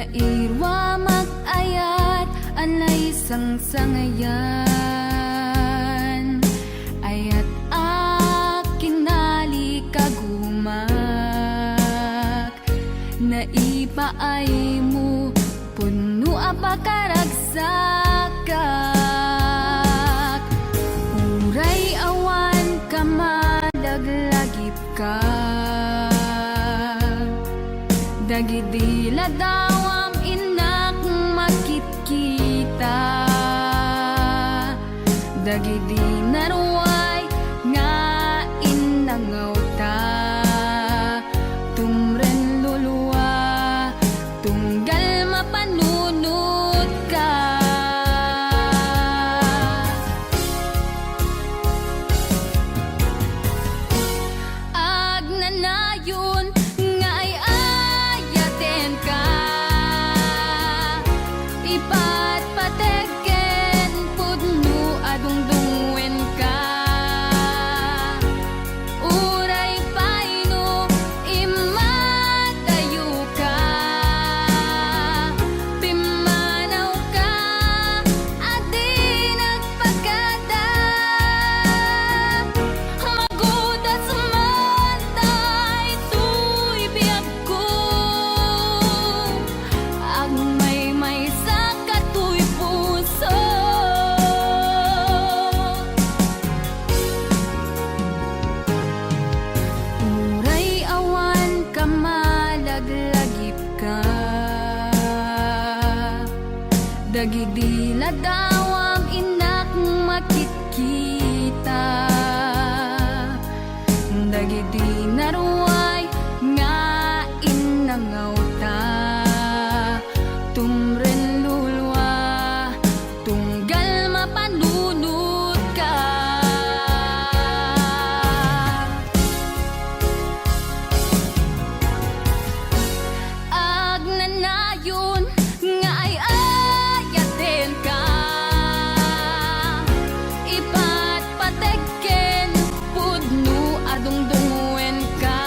Nairwa mag-ayat anay sang-sangayan, ayat akinali kagumak. Naipaay mo puno apakaragsakak, uray awan ka madaglagip ka. Dagidila dawam inak makit-kita, dagidi naruay nga inangaw ta. Tumren luluwa tunggal mapanunod ka. Agnanayon nga ay ayaten ka, ipat pategen pudno adungdungwen ka. Uray paino imatayo ka, pimanaw ka adi nagpagada. Magudas man tay tuy biyag ko, agmay sa katuy puso. Uray awan ka malaglagip ka, dagidila dawam inak makit-kita. Dagidi naruay nga inangaw ta. Tumren lulwa tunggal mapanunod ka. Agnanayon nga ay ayaten ka, ipat pategen pudno adungdungwen ka.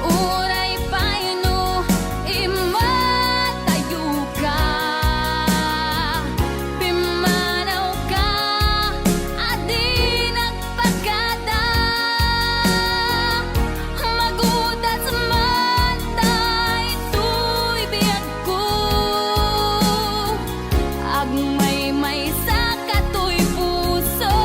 Uray paino imatayo ka, pimanaw ka adi nagpagada. Magudas man tay tuy biyag ko, agmay sa katuy puso.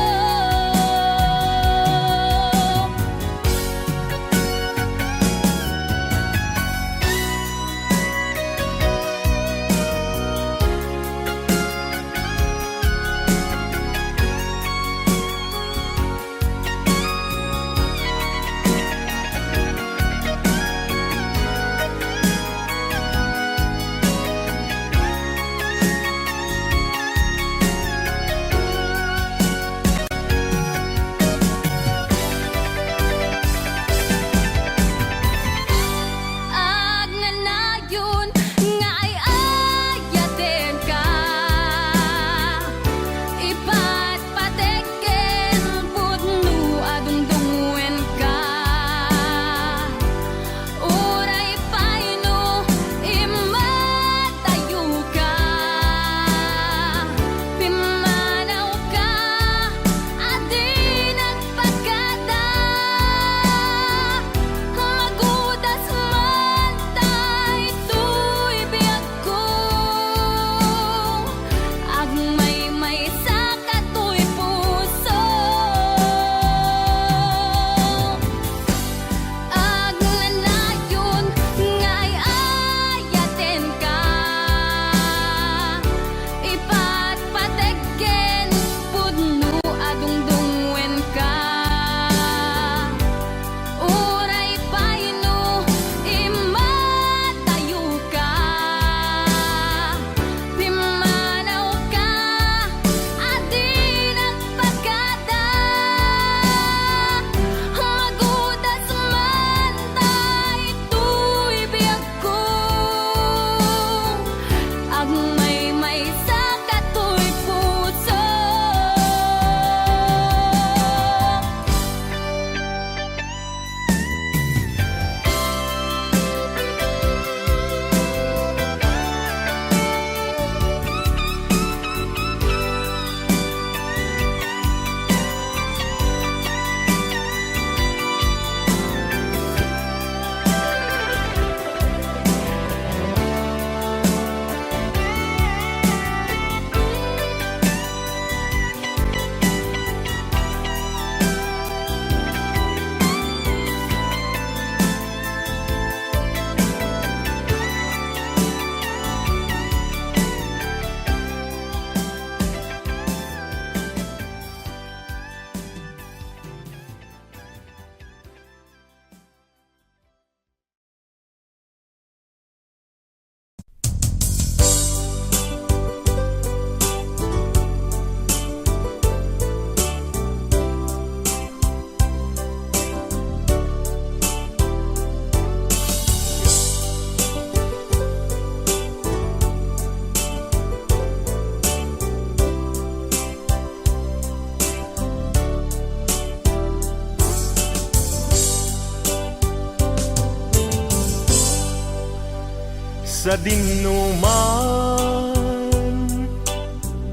sa dinuman,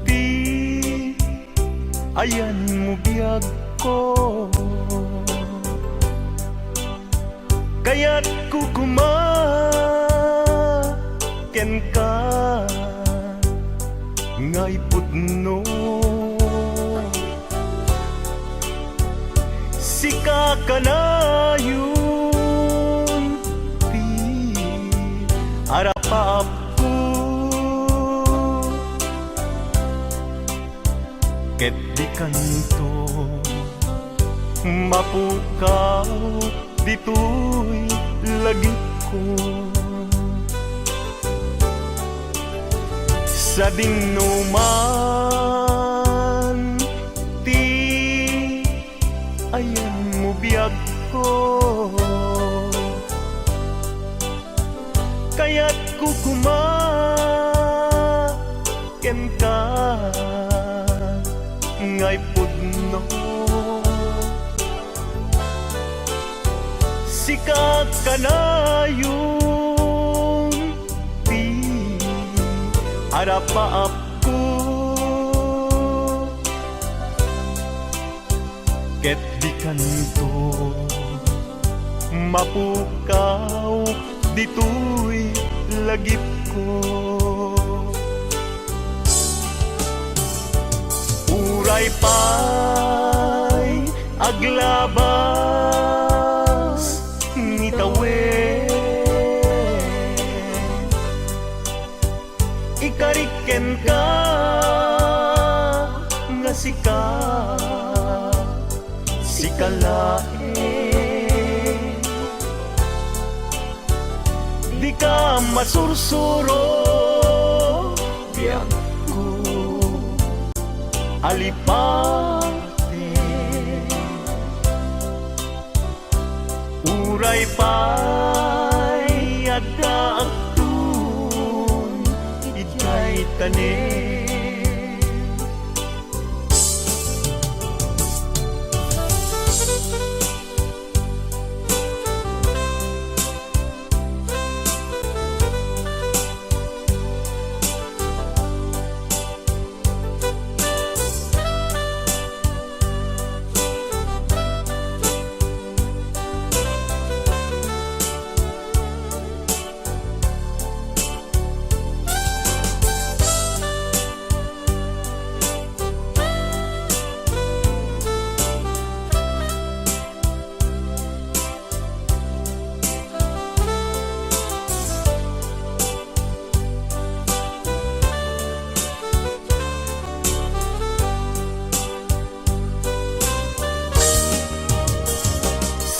di ayan mo biyag ko, kaya't kukumaken ka ngay pudno. Sika ka na yun, di arapap ko, ket di kanto mapukaw dito'y lagi ko. Sa dinuman, ti ayan mo biyag ko, kaya't kukumaken ka ngay pudno. Sikat ka na yung di arapaap ko, ket di kanto mapukaw dito'y lagip ko. Uray pa'y aglabas ngitawen, ikariken ka nga sikalae, di ka masursuro biyag ko alipate. Uray pa'y adda agtun ijay tanen,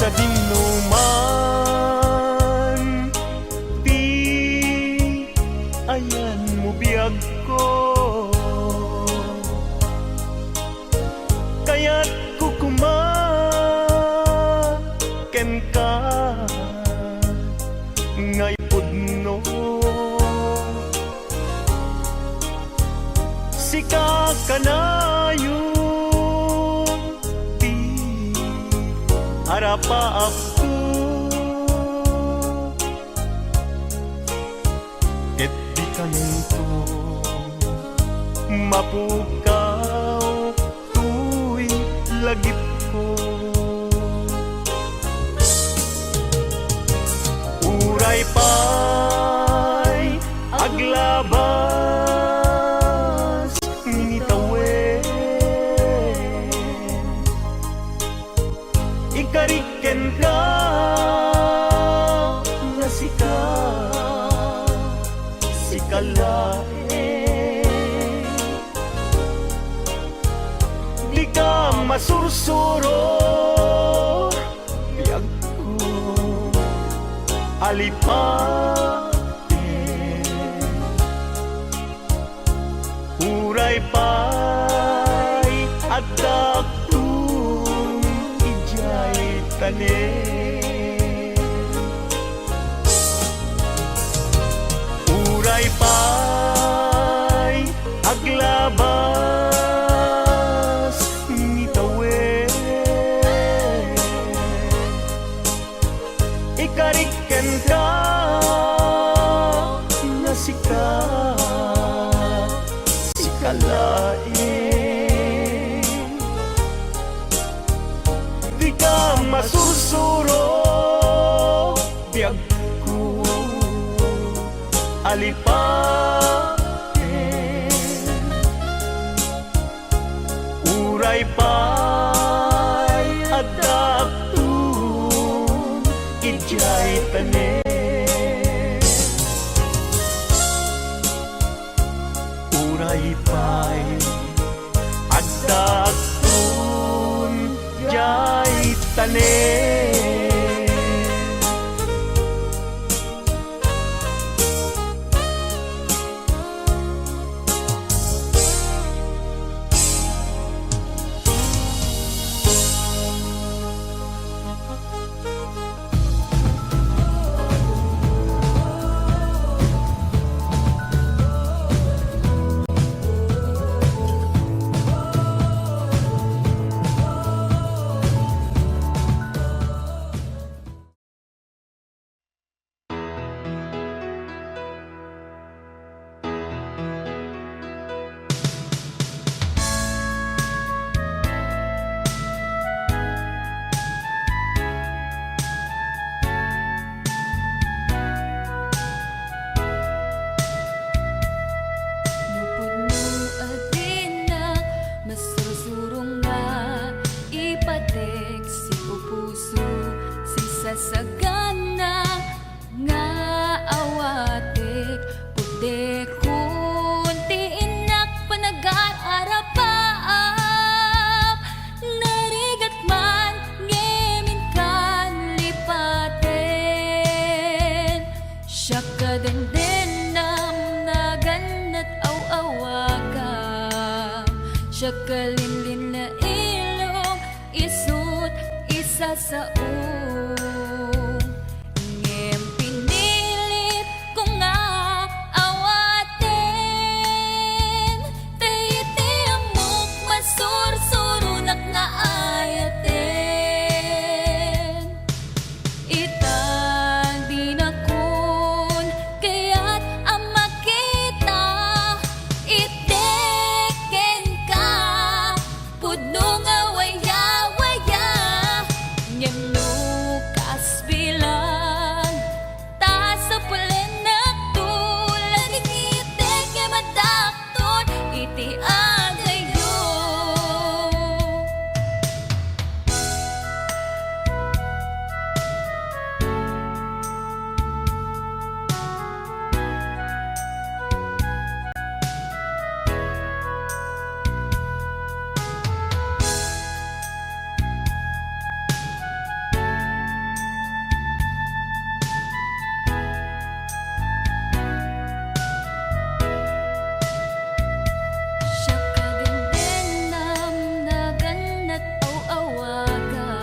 sa dinuman, di ayan mo biyag ko, kaya't kukumaken ka ngay pudno. Sika ka na yung di arapaap ko, ket di kanto mapukaw tu'y lagip ko. Uray pa'y aglabas ngitawen, ikariken ka nga sikalae, di ka masursuro biyag ko alipate. Uray pa'y adda agtun ijay tanen, uray pa'y aglabas ngitawen, ikariken ka tanen. Uray pa'y agdak kun jay tanen. Nupudno adina masursurong nga ipatek si pupuso si sasagana nga awatek putek kunti inak panag-aarapaap narigat man ngemin kan lipaten siya kadendenam naganat aw-awaga siya kalinlin na ilong isut isa sa ngem pinilit ko nga awaten tayti amok masursurunak nga ayaten itang di na kun kaya't ang makita iteken ka pudno nga waya-waya ngem nukas bilang ta sa pulen na tulad itek nga madakton iti agayo. Siya kadendenam naganat aw-awaga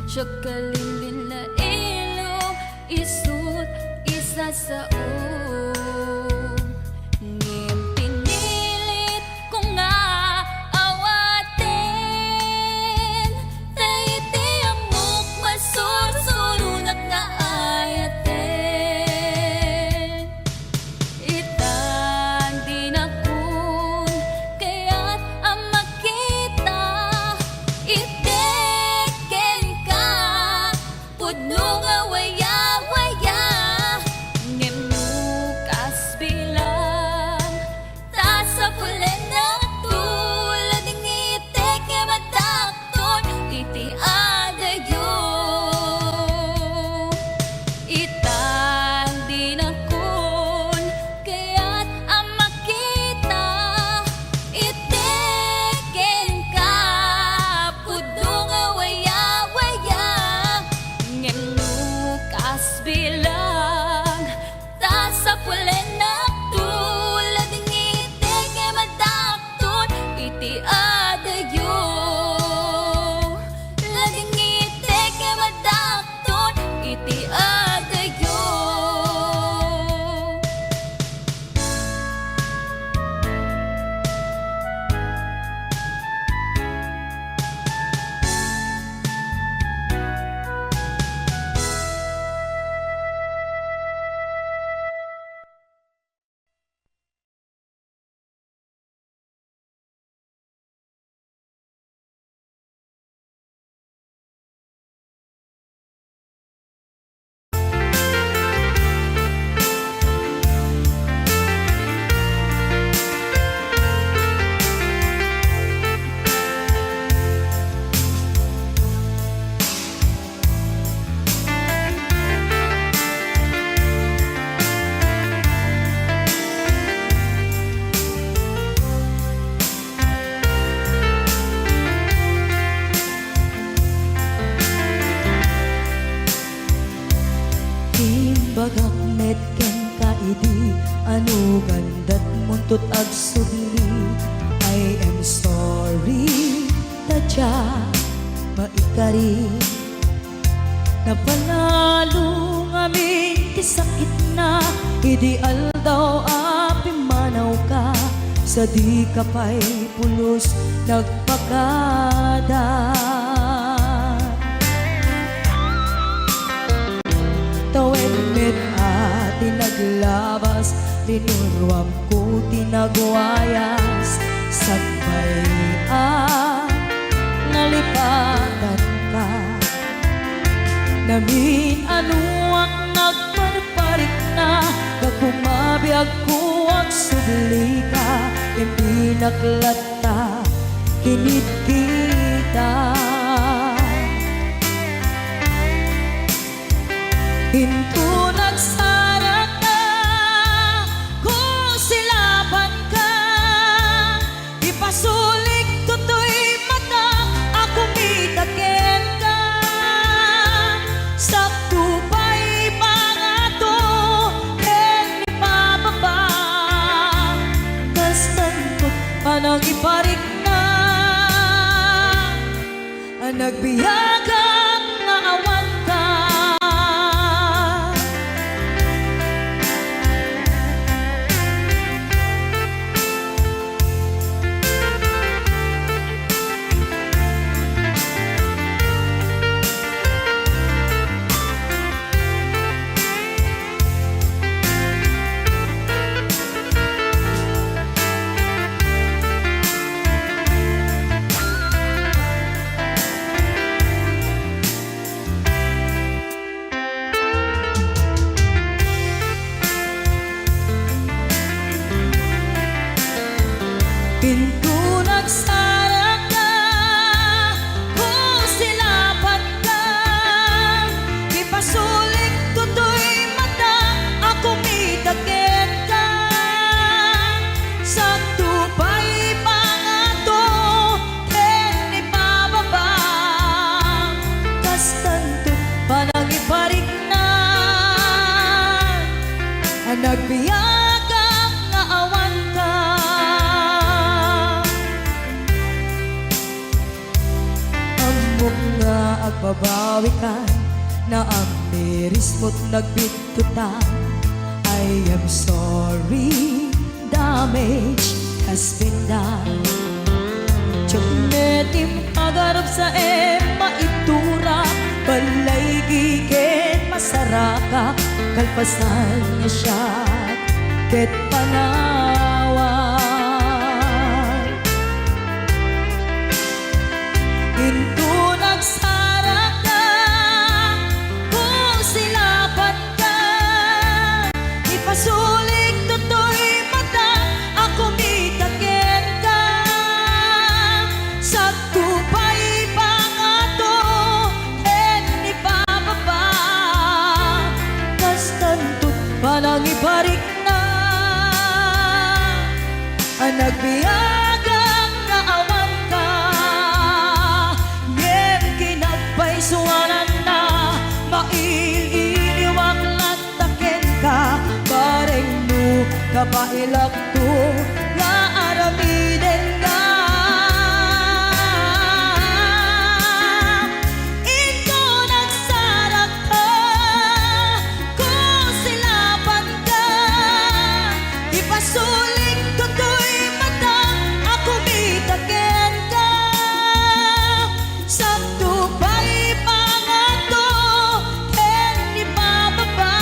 siya kalinlin na ilong isut isa sa ngem pinilit ko nga awaten tayti amok masursurunak nga ayaten itang di na kun kaya't ang makita iteken ka pudno nga waya-waya ngem idi ano gandat muntot ag subli. I am sorry tadya maikari napanalo ngamin ti sakit na ideal daw api manaw ka sa di ka pa'y pulos nagpakada. Tawen met ati naglabas linuruam ko tinagwayas sagbay nalipatan ka namin ano ang nagparparik na nagkumabiyag ko ang subli ka hindi naklata kinit kita hinto nagsarap na kung silaban ka ipasulik tutoy mata ako mitakin ka sakto pa'y pangato and ipababa kastantot panang iparik na ang nagbiyagang naawan ka. Pinto nagsara ka kung silaban ka ipasulik tutoy mata ako mitakin ka sakto pa'y pangato and ipababa kastanto panang iparik na ang nagbiyagang naawan ka. Nga agbabawi ka na ang miris mo't nagbitutan. I am sorry, damage has been done. Tiyagnetim agarap sa maitura balay gigen masaraka kalpasan niya siya ket panawan into nagsara ka kung silaban ka ipasulik tutoy mata ako mitakin ka sakto pa'y pangato and ipababa kastantot panang iparik na ang nagbiyagang naawan ka ngem kinagpaisuanan na maililiwag lataken ka bareng no kapailak to nga aramiden ka ito nagsarak ka kung silaban ka ipasulik tutoy mata ako mitaken ka sakto pa'y pangato and ipababa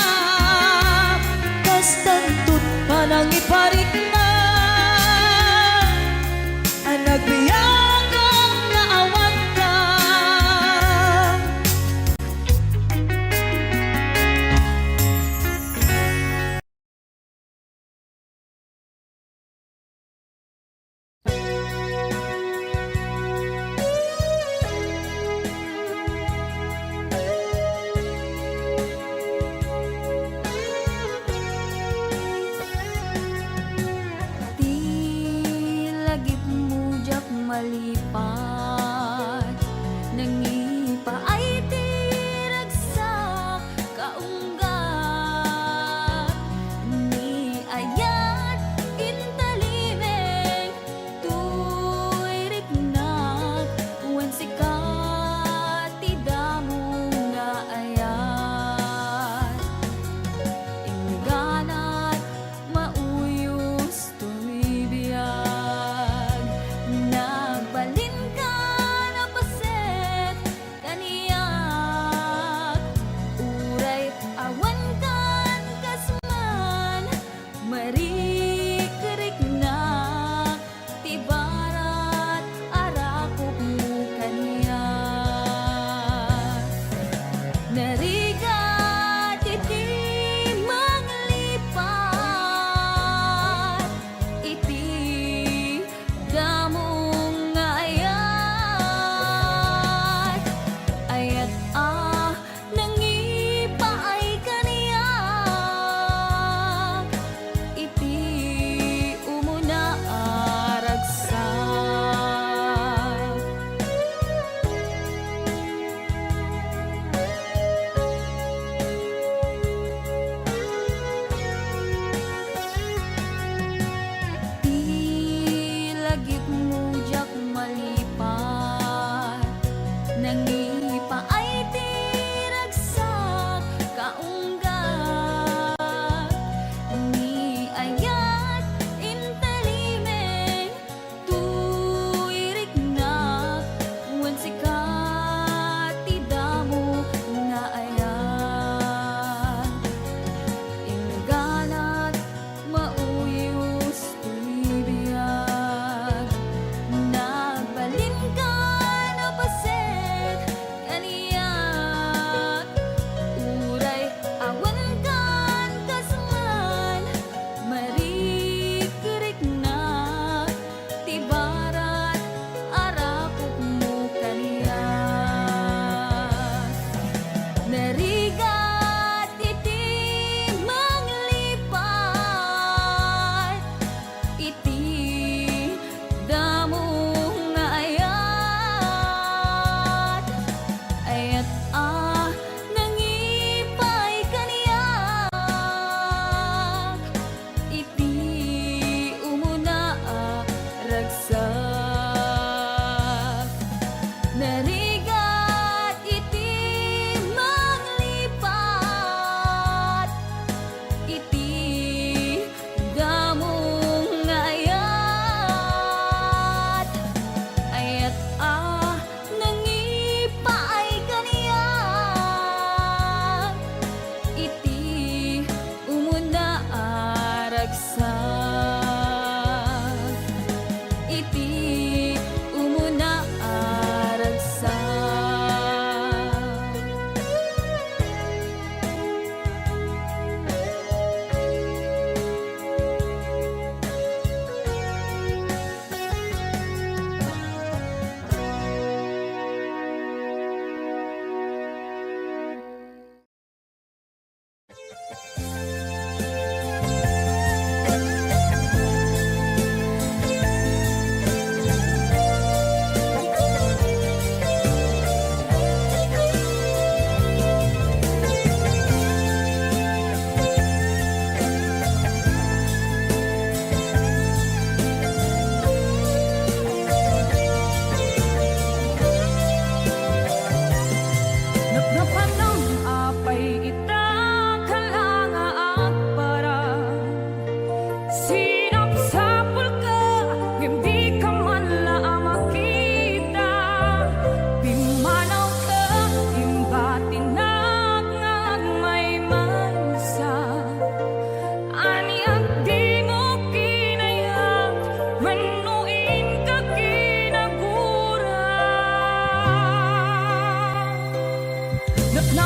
kastantot panang iparik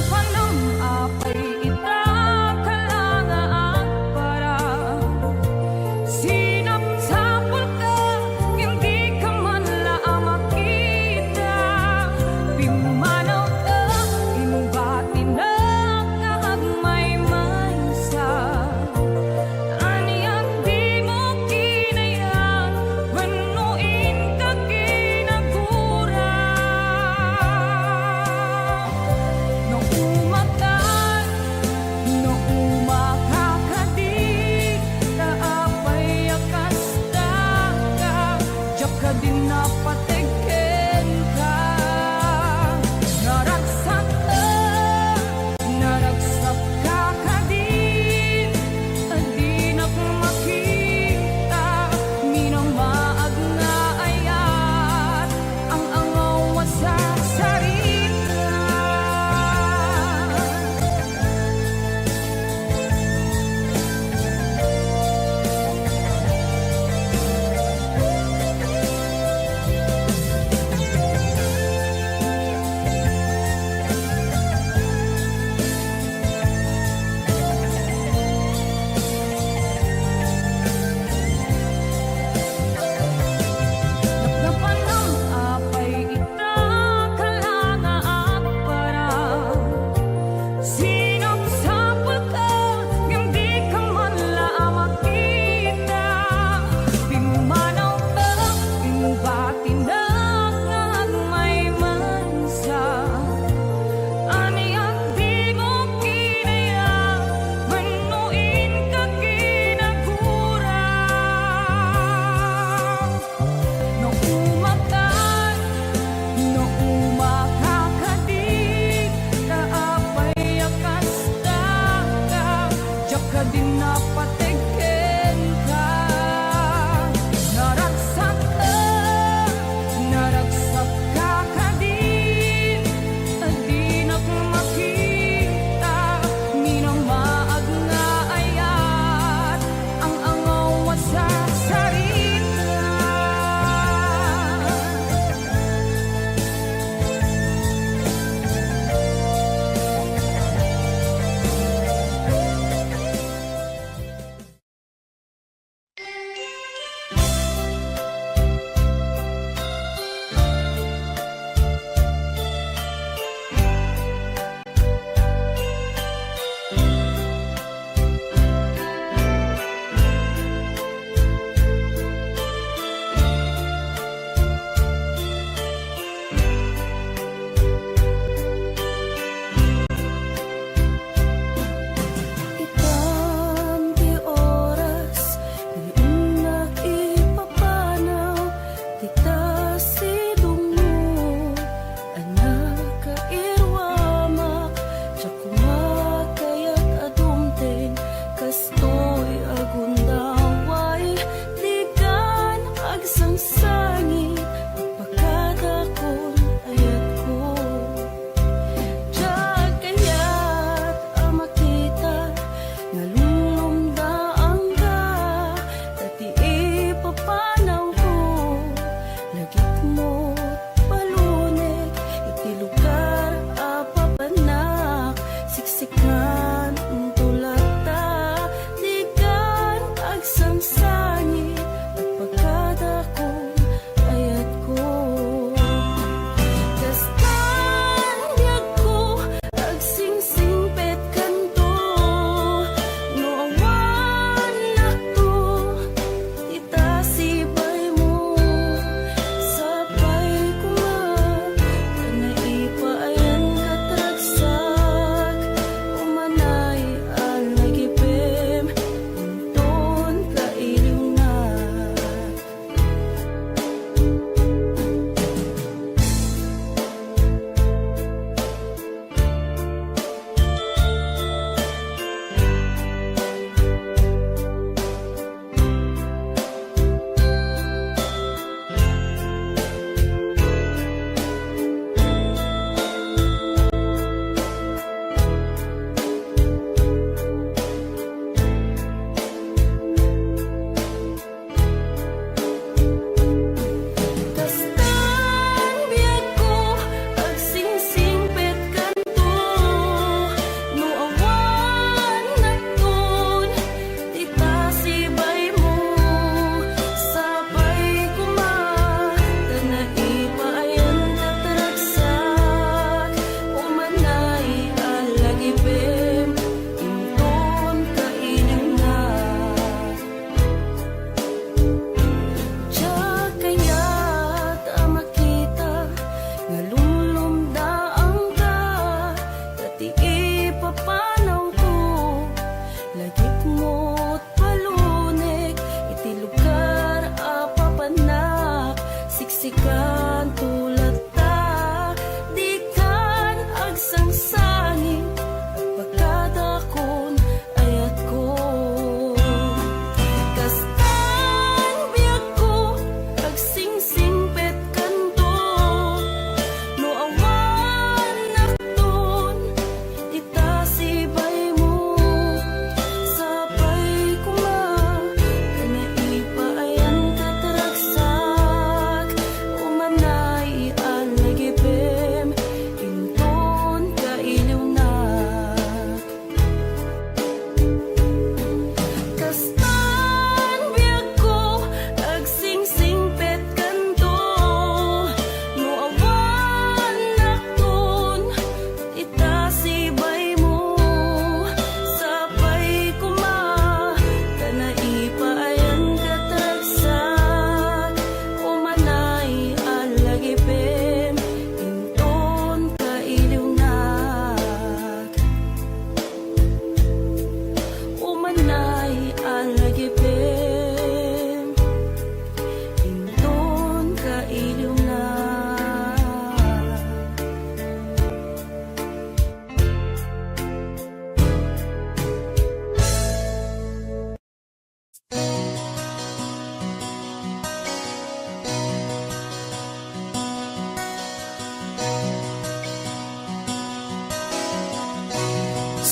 Nagnapanam apay ita kalanga at para sinapsapul ka, hindi ka man laang makita. Pimanaw ka, inubati na kahagmay maysa. Aniyak di mo kinayang, banuin ka kinagura. No umatan, no umakakadi, taapay akas ka, diyak ka din napatikin ka. Naragsak ka kadin, adi nak makita, minamaag nga ayat, ang angaw sa sarita. Nagnapanam apay ita kalanga at para sinapsapul ka, hindi ka man laang makita. Pimanaw ka, inubati na kahagmay mansa. Aniyak di mo kinayang, banuin ka kinagura. No umatan, no umakakadi, taapay akas ka, diyak ka din napatikin ka. Naragsak ka kadin, adi nak makita, minamaag nga ayat, ang angaw sa sarita.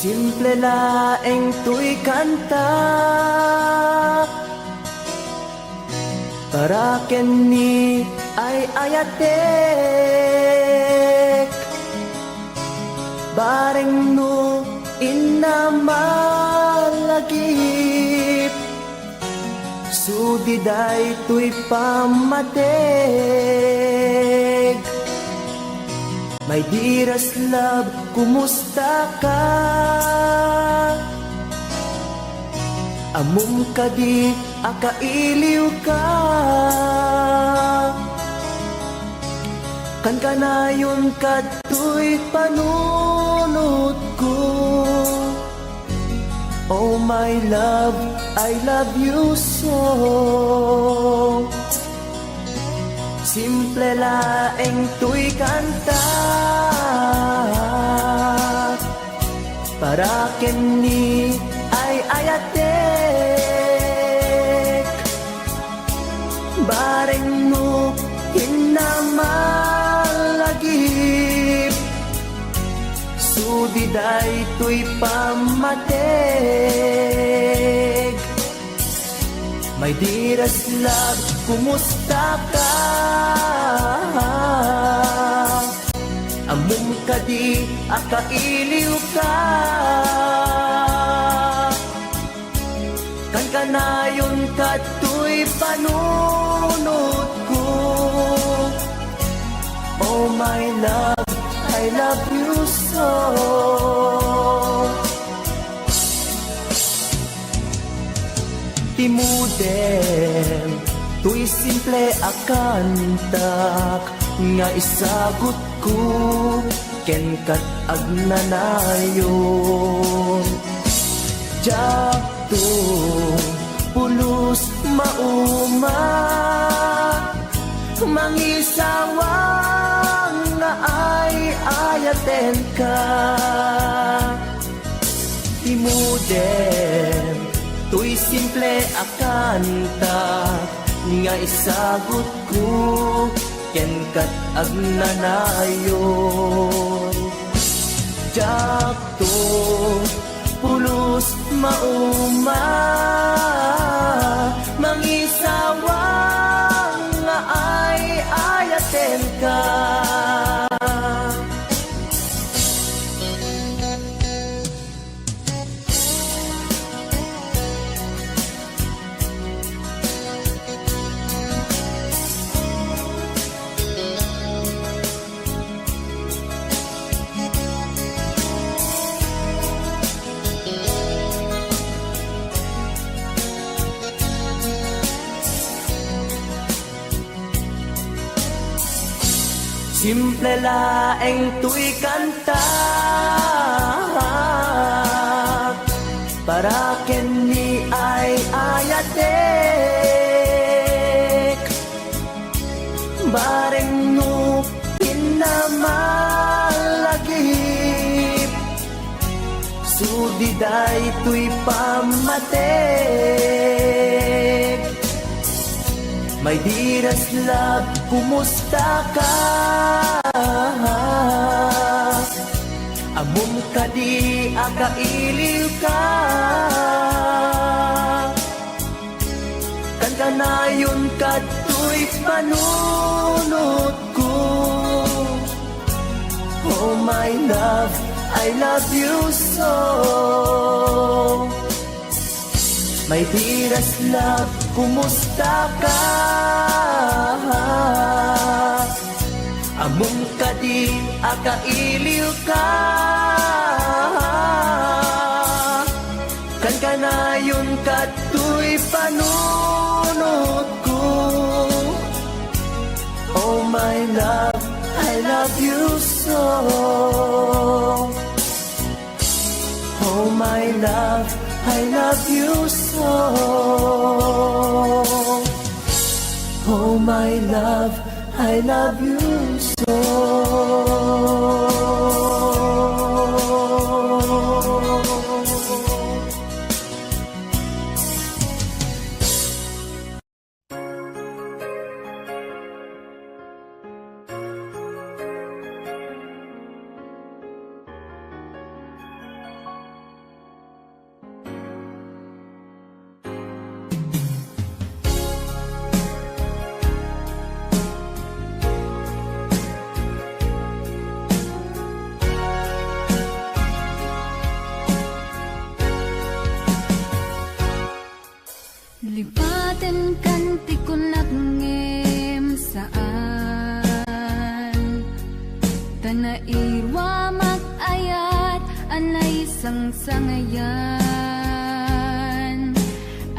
Simple laeng tuy kanta para kenni ay ayatek bareng no inamalagip sudiday tuy pamatek. My dearest love, kumusta ka? Amum ka di, akailiw ka. Kan ka na yun kato'y panunod ko. Oh my love, I love you so. Simple laeng tuy kanta para kenni ay ayatek bareng no hinamalagip sudiday tuy pamatek. My dearest love, kumusta ka? Amum ka di, akailiw ka. Kan ka na yun kato'y panunod ko. Oh my love, I love you so. Timudem, tuy simple akantak nga isagot ko ken kat agnanayon. Jakto pulos mauma mangisawang nga ay ayaten ka. Timudem, tuy simple akanta nga isagot ko ken kat agnanayon. Jakto pulos mauma mangisawang nga ay ayaten ka. Simple laeng tuy kanta para kenni ay ayatek bareng no inamalagip sudiday tuy pamatek. My dearest love, kumusta ka? Amum ka di, akailiw ka. Kan ka na yun kato'y panunod ko. Oh my love, I love you so. My dearest love, kumusta ka? Amum ka di, akailiw ka. Kan ka na yun kato'y panunod ko. Oh my love, I love you so. Oh my love, I love you so. Oh my love, I love you so. Alay sang sangayan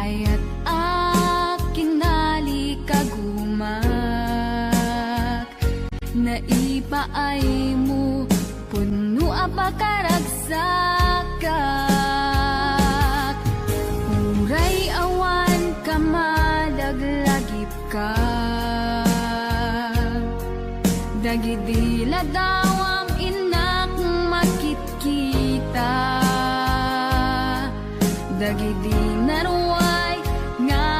ayat akinali kagumak naipaay mo puno apakaragsakak uray awan ka madaglagip ka dagidila daw ang inak makit-kita dagidi naruay nga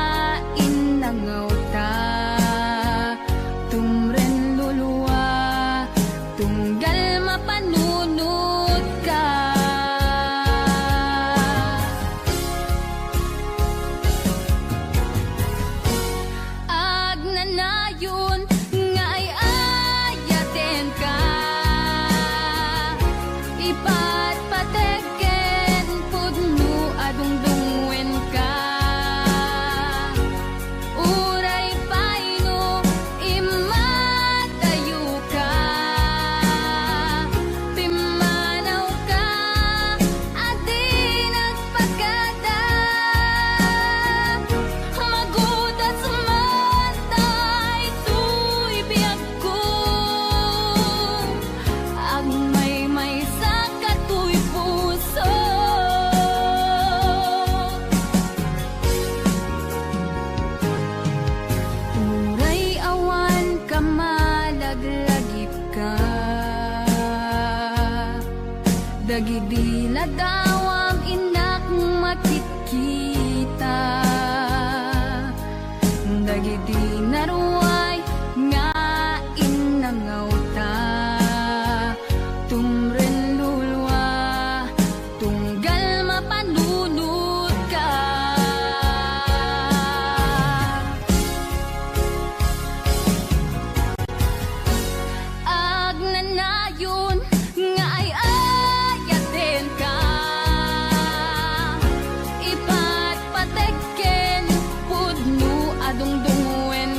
inangaw ta tumren luluwa tunggal mapanunod ka agnanayon nga ay ayaten ka ipatpateken pudno adungdungwen ka uray paino imatayo ka pimanaw ka adi nagpagada magudas man tay tuy biyag ko ang may sa katuy puso uray awan ka malaglagip ka dagidila dawam inak makikita dagidi naruay nga inangaw ta tumren lulwa tunggal mapanunod ka agnanayon nga ay ayaten ka ipatpateken pudno adungdungwen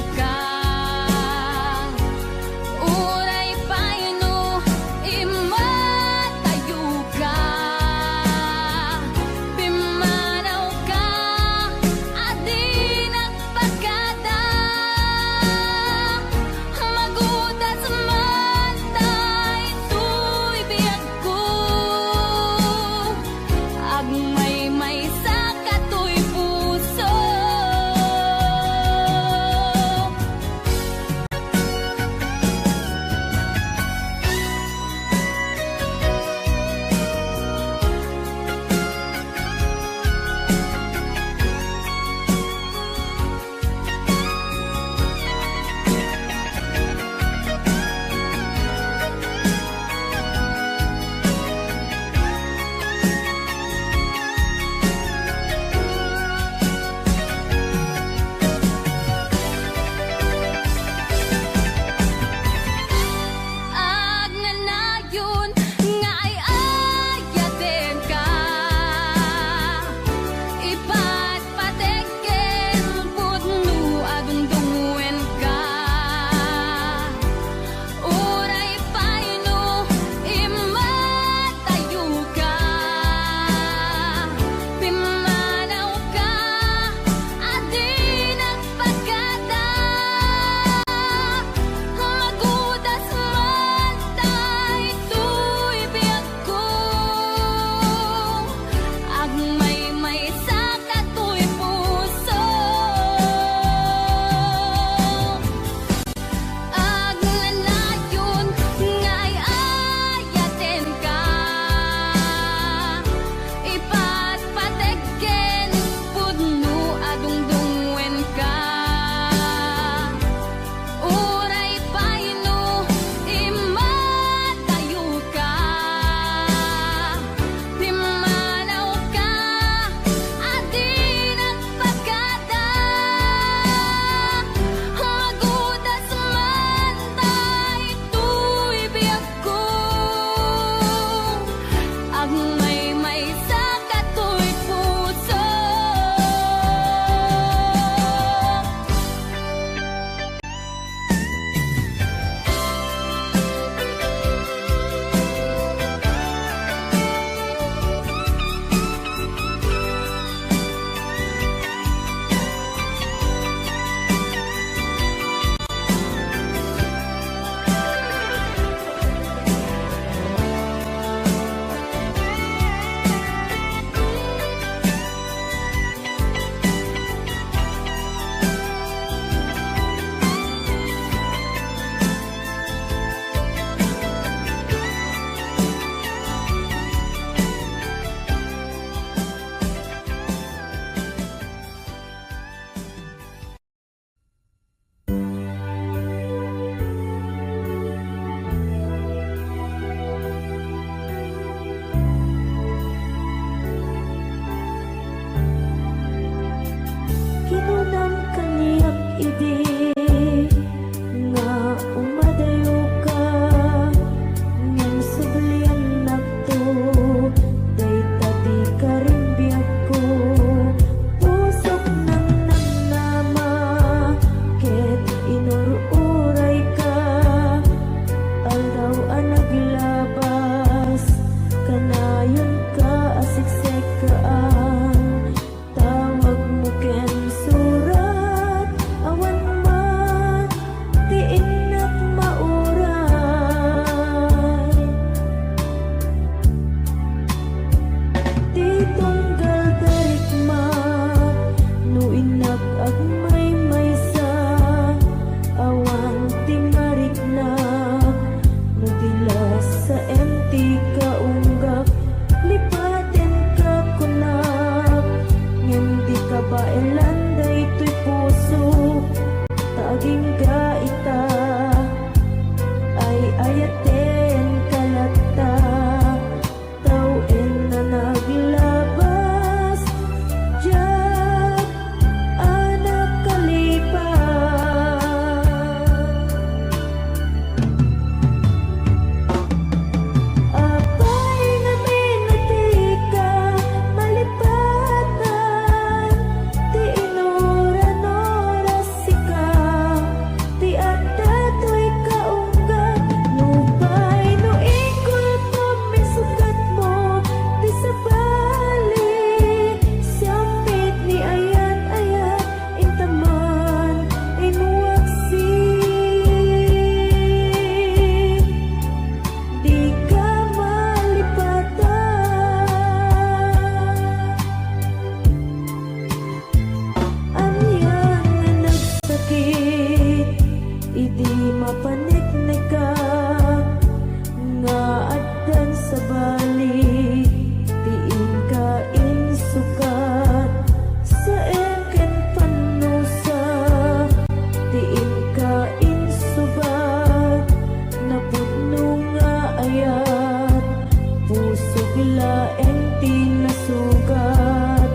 laeng tinasugat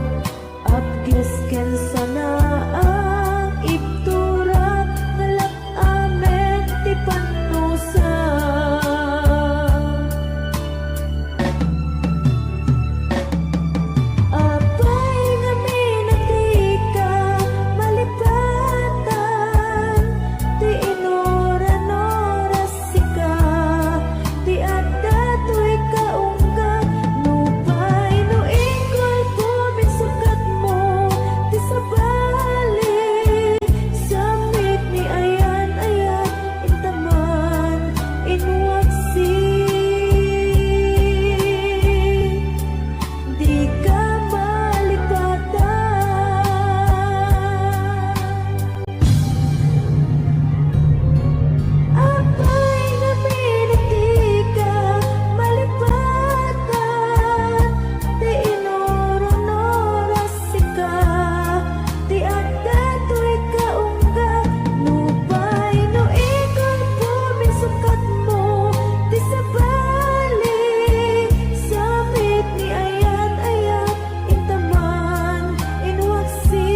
Apkes ken sana ang iptura Ngalap amen ti panusa Apay nga minatika malipatan Ti inoran-oras sika Ti adda to'y kaungga Nupay no ingkol puminsukat mo Ti sabali Samit ni ayan-ayan Intaman inwaksi Di ka malipatan Apay nga minatika malipatan Ti inoron-oras sika Ti adda to'y kaungga Nupay no ikon puminsukat mo Ti sabali Samit ni ayan-ayan Intaman inwaksi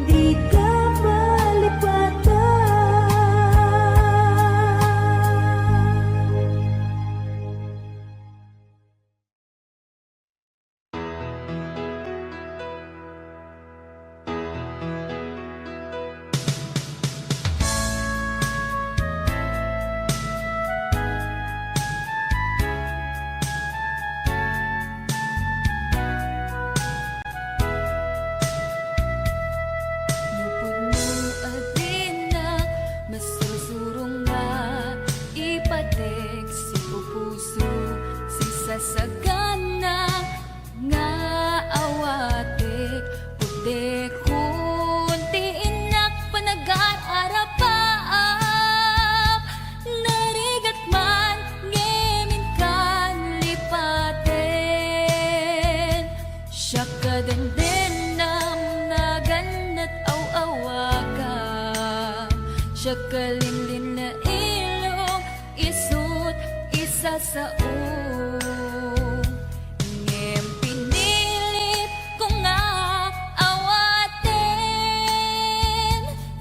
Di ka malipatan Lupod mo adina, masusurong nga ipatek si pupuso si sasagana nga awatek pude kunti inak panagar-arapaap narigat man ngemin kan lipaten siya kadendenam naganat aw-awaga siya kalinlin na ilong isut isa sa ngem pinilit ko nga awaten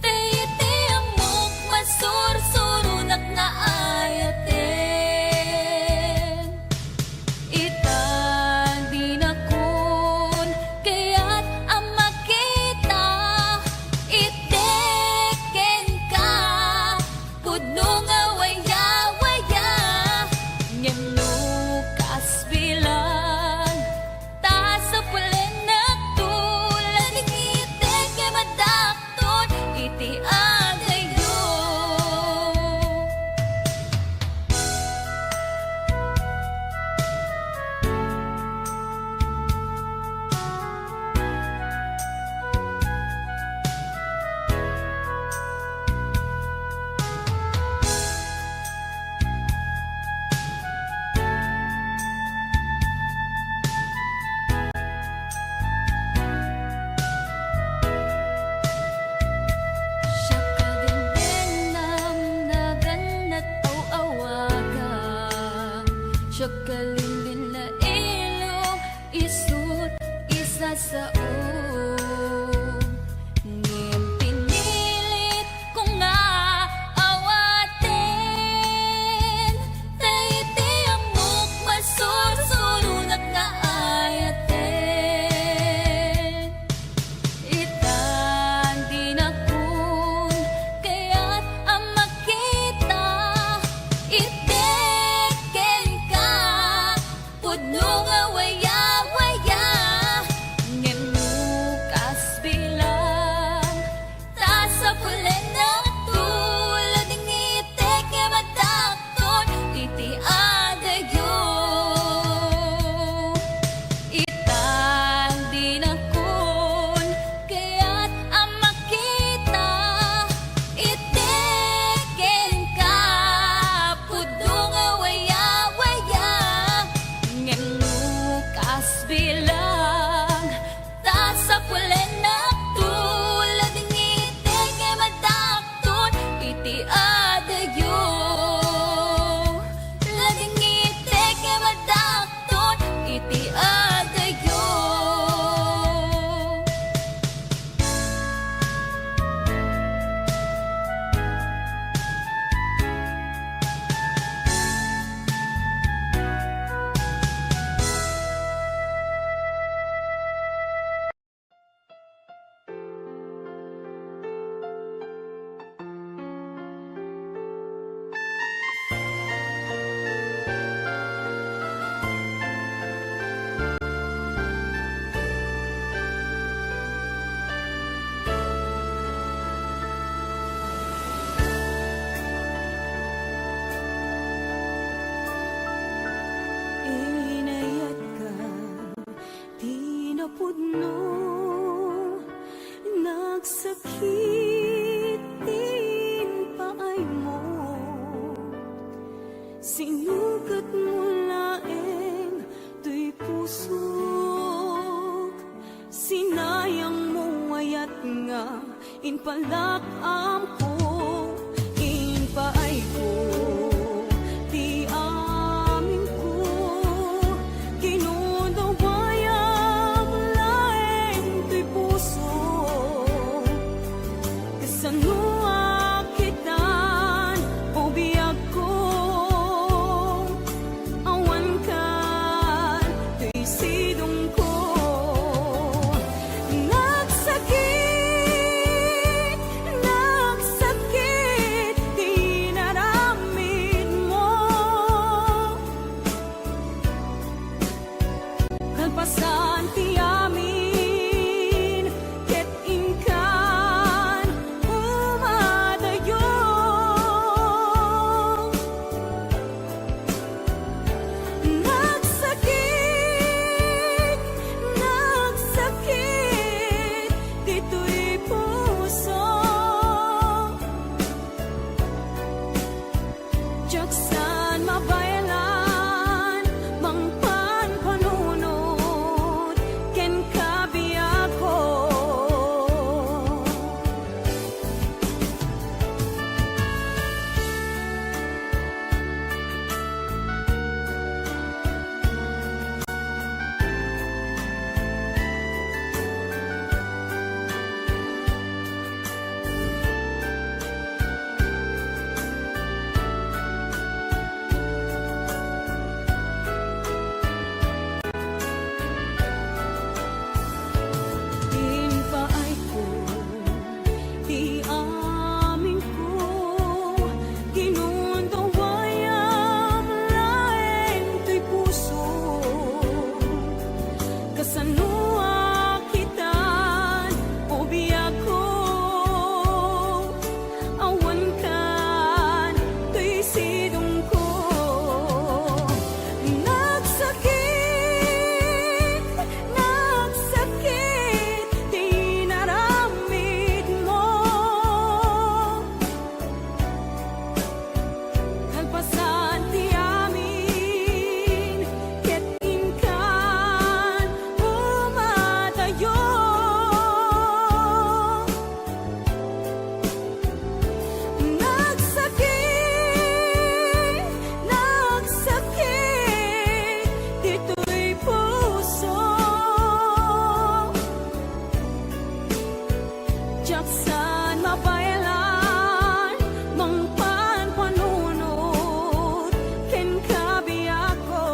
tayiti amok masursurunak nga ayaten Itan di na kun kaya't ang makita iteken ka pudno nga waya-waya ngem no kasbilan ta sa pulen na tulan itek nga madakton iti agayo Siya kadendenam naganat aw-awaga Siya kalinlin na ilong isut isa sa ngem pinilit ko nga awaten tayiti amok masursurunak nga ayaten Itan di na kun kaya't ang makita iteken ka pudno nga waya-waya ngem no pudno nagsakitin paay mo, sinugat mo laeng tuy pusok, sinayang mo ayat nga inpalakam ko, inpaay ko ti amin ko, kinudawayang laeng tuy pusok, kasanua kitan o biyag ko, awan kan tuy sidong ko, nagsakit, di naramid mo, kalpasan ti amin, ket ingkan umadayo, nagsakit, dito'y puso, jaksan mabaylan, mangpan panunod, ken kabiyak ko. Inpaay ko, ti amin ko, kinundawayang laeng tuy puso, kasanua kitan o biyag ko, awan kan tuy sidong ko, nagsakit, di naramid mo, kalpasan ti amin, ket ingkan umadayo, nagsakit, dito'y puso, jaksan mabaylan, mangpan panunod, ken kabiyak ko.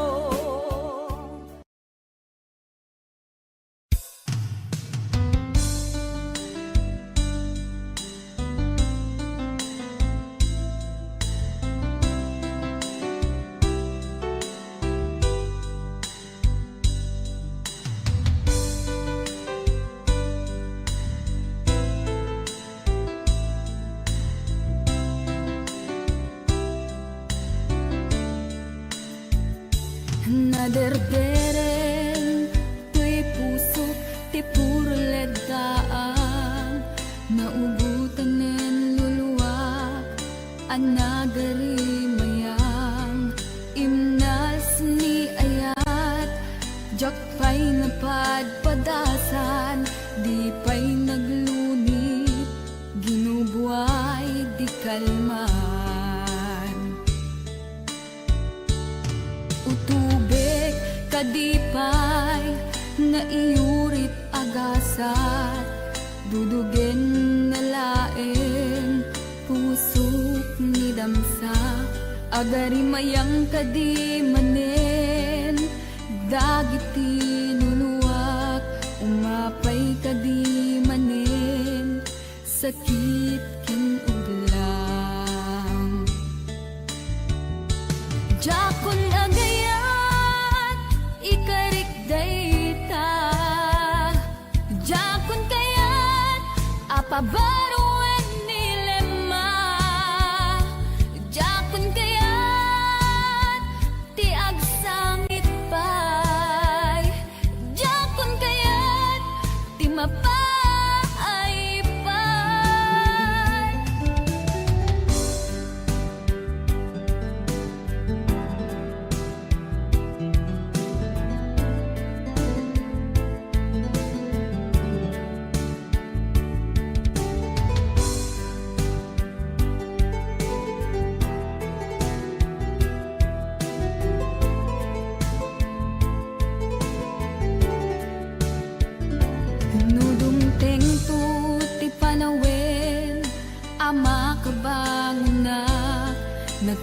Naderdereng tuy puso ti puro leddaang, naubutan nen luluwak anagari mayang, imnas ni ayat, jakpay napadpadasan, di pay naglunit, ginubuay di kalman. Utubek kadipay na iurit agasat, dudugen na laeng pusok ni damsa, agari mayang kadi manen, dagiti nuluwak, umapay kadi manen, sakit kin udlang. Jakon agayat, ikarik dayta, jakon kayat, apabaruan nilema, jakon kayat, ti agsangit pay, jakon kayat,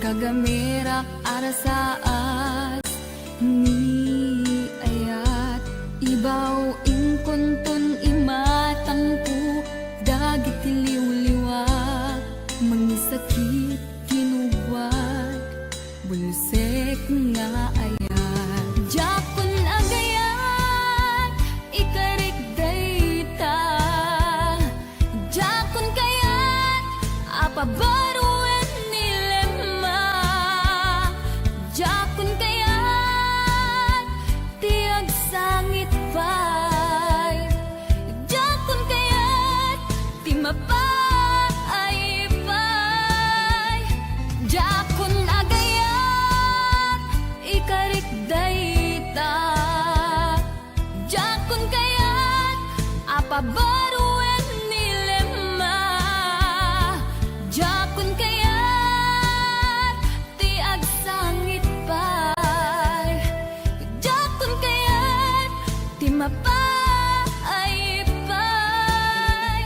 Kagamirak arasaas ni ayat ibaw ingkuntun imatangku dagit liw-liwag mangisakit kinubad bulusek nga ayat jakon agayat ikarik dayta jakon kayat apabaruan nilema jakon kayat tiag sangit pay jakon kayat ti mapay pay jakon agayat ikarik dayta jakon kayat apabaruan nilema jakon kayat ti agsangit pay jakon kayat ti mapay pay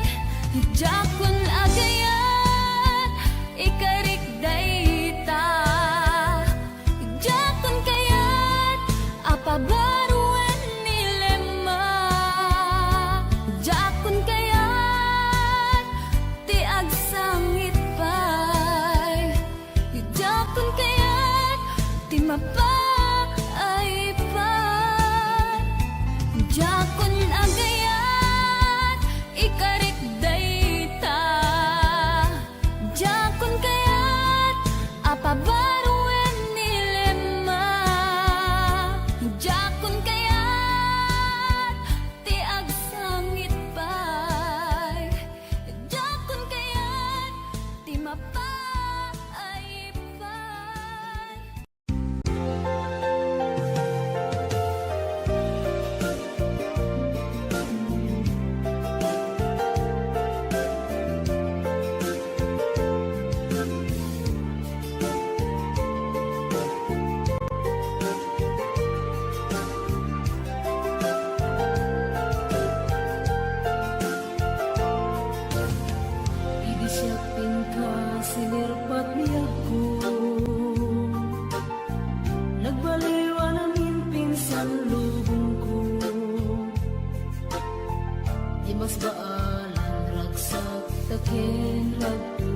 jakon agayat ikarik dayta jakon kayat apabaruan nilema jakon kayat ti agsangit pay jakon kayat ti mapay pay jakon agayat ikarik dayta jakon kayat apabaruan nilema jakon kayat ti agsangit pay jakon kayat ti mapay pay. Idi siyapin ka sinirpat niya ko nagbaliwa namin pinsan lubong ko di mas baalan ragsak takin ragto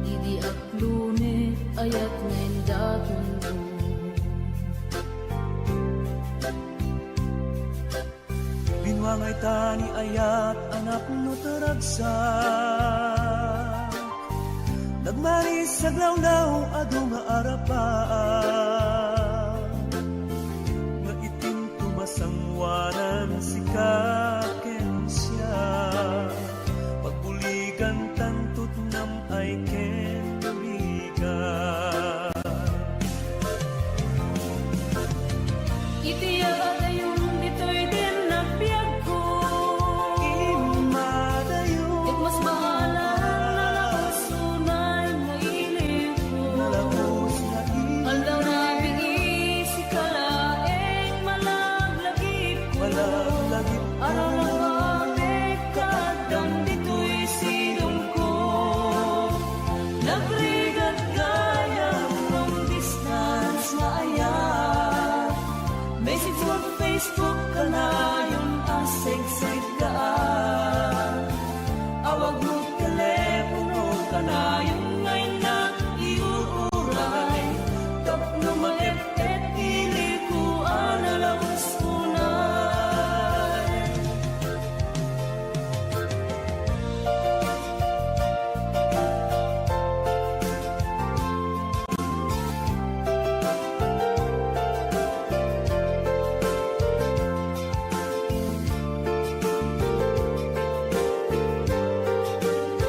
idi aklune ayat ngayon daton ko Binwangay tani ayat anak no taragsak Nagmaris sa glawlaw adu nga arapaan Nga itim tumasangwanan si kaken siya Pagbuligan tantut nam ay ken buligan Itiya yung dito'y din nagbiag ko Imadayo At mas bahala na nakasunay na ilig ko Nalabos na Aldaw na bingi si kalaeng malaglagip ko Malaglagip ko Araw-araw kadang dito'y silong ko Nagrigat gaya long distance na ayat Message mo sa Facebook ka na yung asig-sig ka Awag mo telepono ka na yung ngayon na iuuray Tapno maep-et ilikuan na lawas unay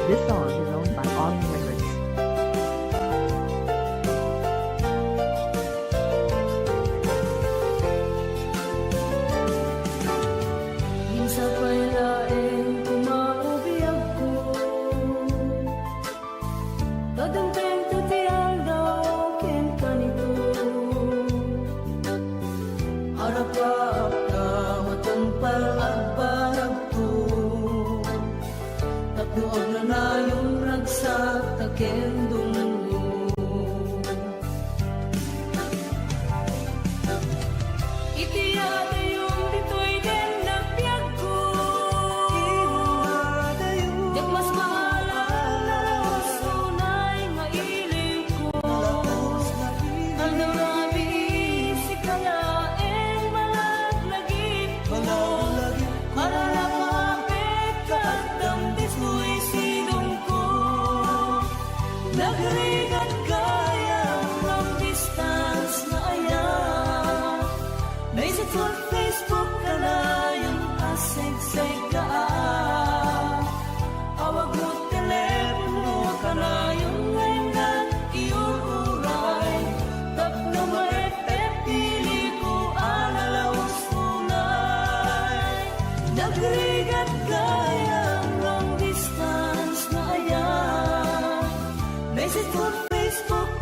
This song is owned by Autumn Records. Minsan pa'y laeng kumaubiyag ko Dadanteng tutiyang daw ken kanito Harap-harap ka matampal at barag ko Takbuag na na yung ragsak takendong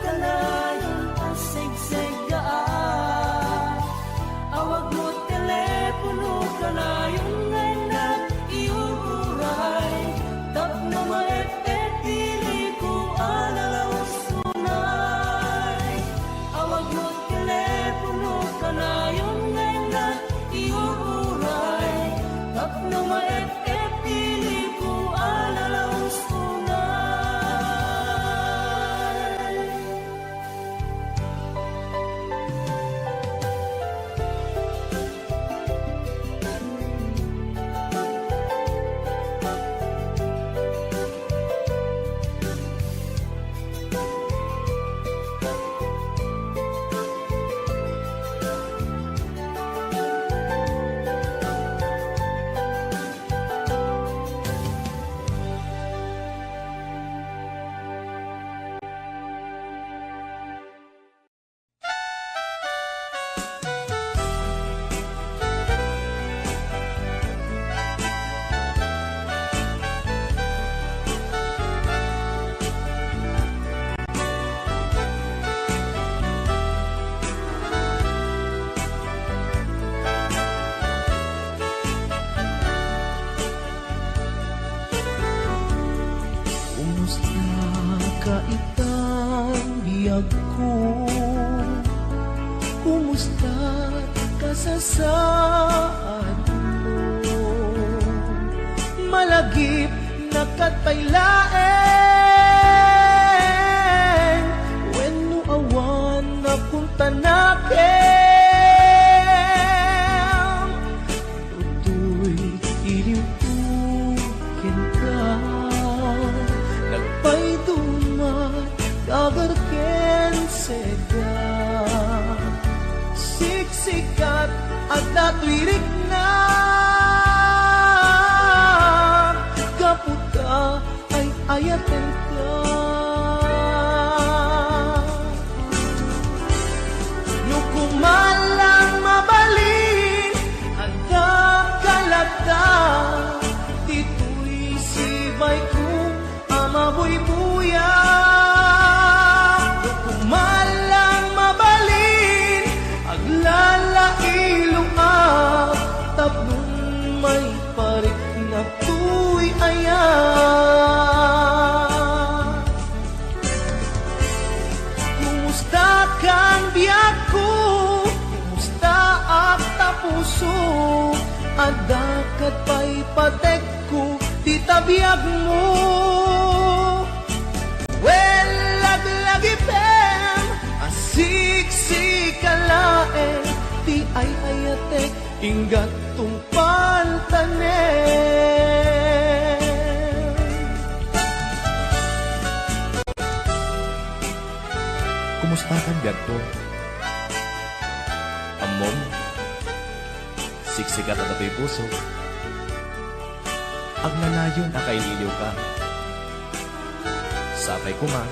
kalayon asigsegaan. Awag mo telepono kalayon ngay na iuray. Tapno maepet pili ko alalaw sunay. Awag mo telepono kalayon ngay na iuray. Tapno maepet pili ko alalaw sunay. Kumusta ka itang biyag ko? Kumusta ka sa saad mo? Malagip na katpailaeng when no awan na punta nakin. Tutoy iliwukin ka nagpay dumat kagarken seda. Siksikat at natwirik na kaputa ay ayaten ka. Nukumalang mabalin anda kalata. Tito'y sibay ko amabuy-buya. Kumalang mabalin aglalailong tapnon may parik na tuy ayan. Kumusta kang biyak ko? Kumusta at tapuso? Adakat pa'y patek ko di tabiyag mo. Well, laglagipem asiksikalaen ti ay ayatek inggat tungpal tanen. Kumusta kan biag ko? Amom, siksikat at ato'y puso. Agnanayon akaililiw ka. Sapay ko nga,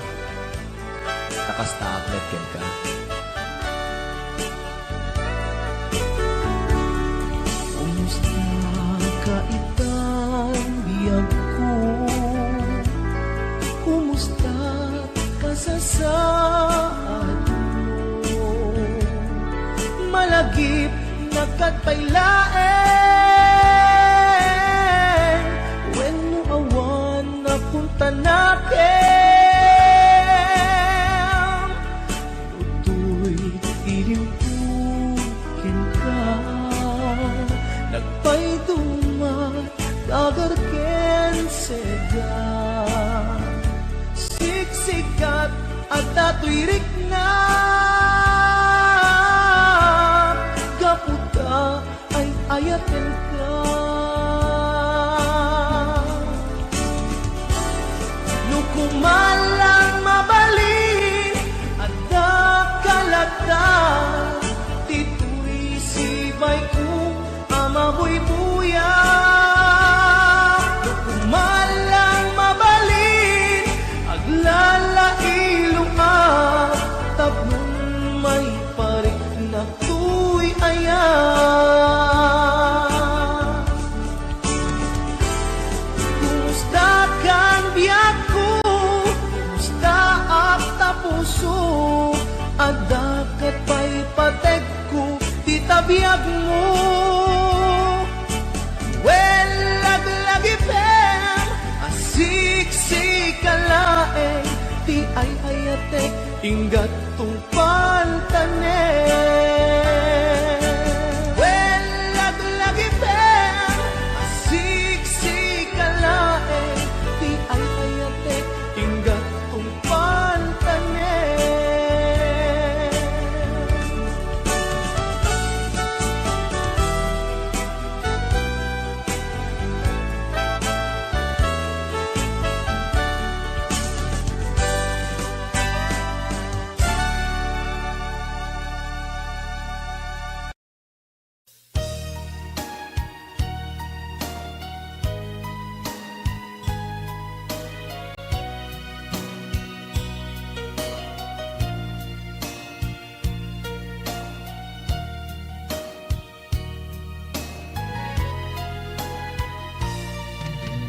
nakastaak netken ka. Kumusta ka itang biyag ko? Kumusta ka sa saad mo? Malagip na katpailaeng when no awan na punta nakin. Tutoy iliwukin ka nagpay dumat kagarken seda. Siksikat at natwirik na kaputa ay ayaten ka. Nukumalang mabalin ada kalata. Tito'y sibay ko amabuy-buya. Nukumalang mabalin aglalailong tapnon may parik na tuy ayan. Kumusta kang biyak ko? ayatek inggat tungpan tanen. Well, lagi pen siksikalae di ay ayatek inggat tungpan tanen.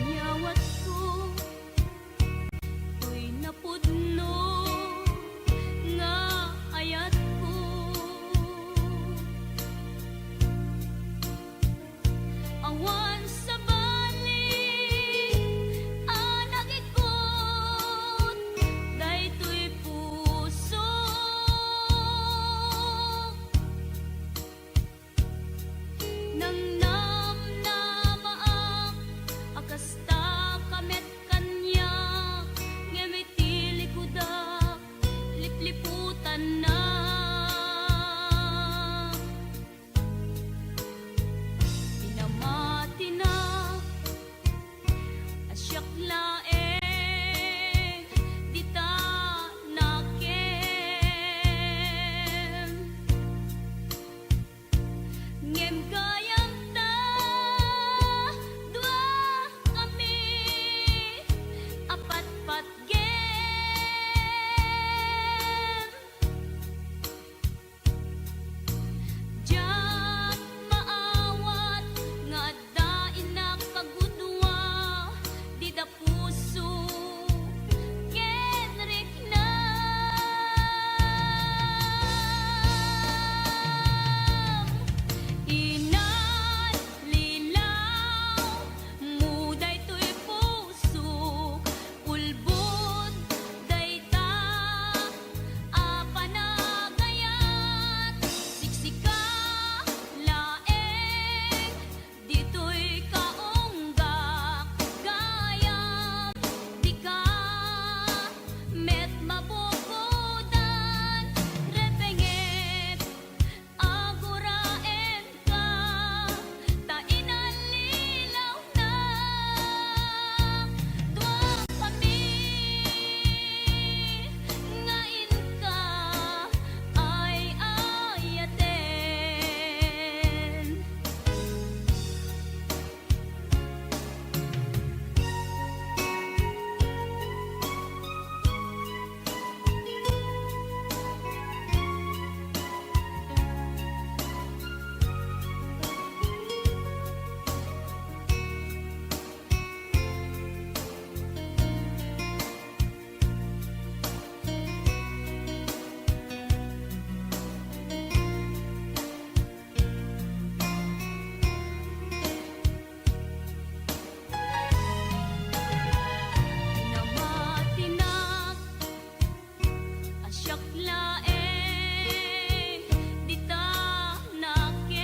Nyawat ko ko'y napudno nga ayat ko. Awan sa balik anag ikot daytoy puso. Nang namnamaak akasta kamet kanya ngemitili kuda lipliputan na. Pinamati na asyak laeng dita nakem ngem gayam ta dua kami apat-pat gem jak maawat nga dain na kagudwa di da puso kenrik na. Inan lilaw muday to'y puso ulbod dayta apanagayat siksika laeng dito'y kaunggak gayam di ka met mabubudan repenget aguraen ka ta inalilaw na dua kami ngain ka ay ayaten. Pinamatinak asyak laeng dita nakem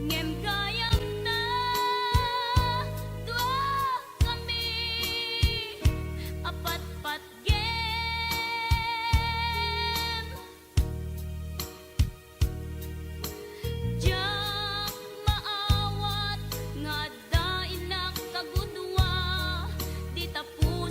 ngem gayam ta dua kami apat-pat gem jak maawat nga dain na kagudwa di ta puso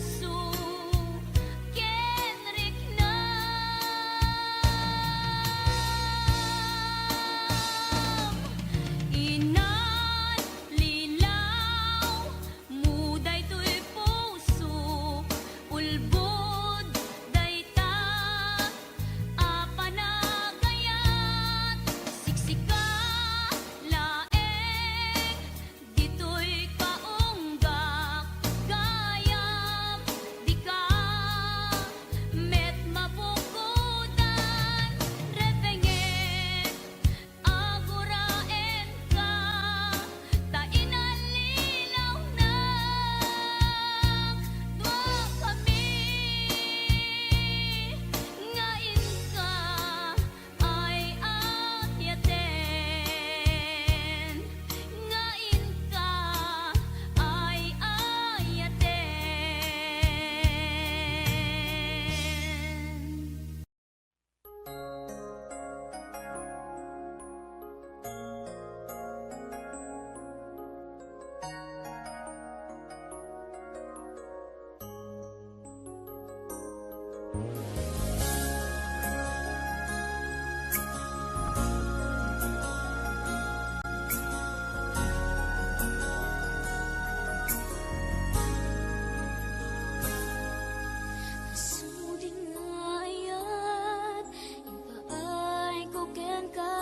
Suding ayat ipaay ko ken ka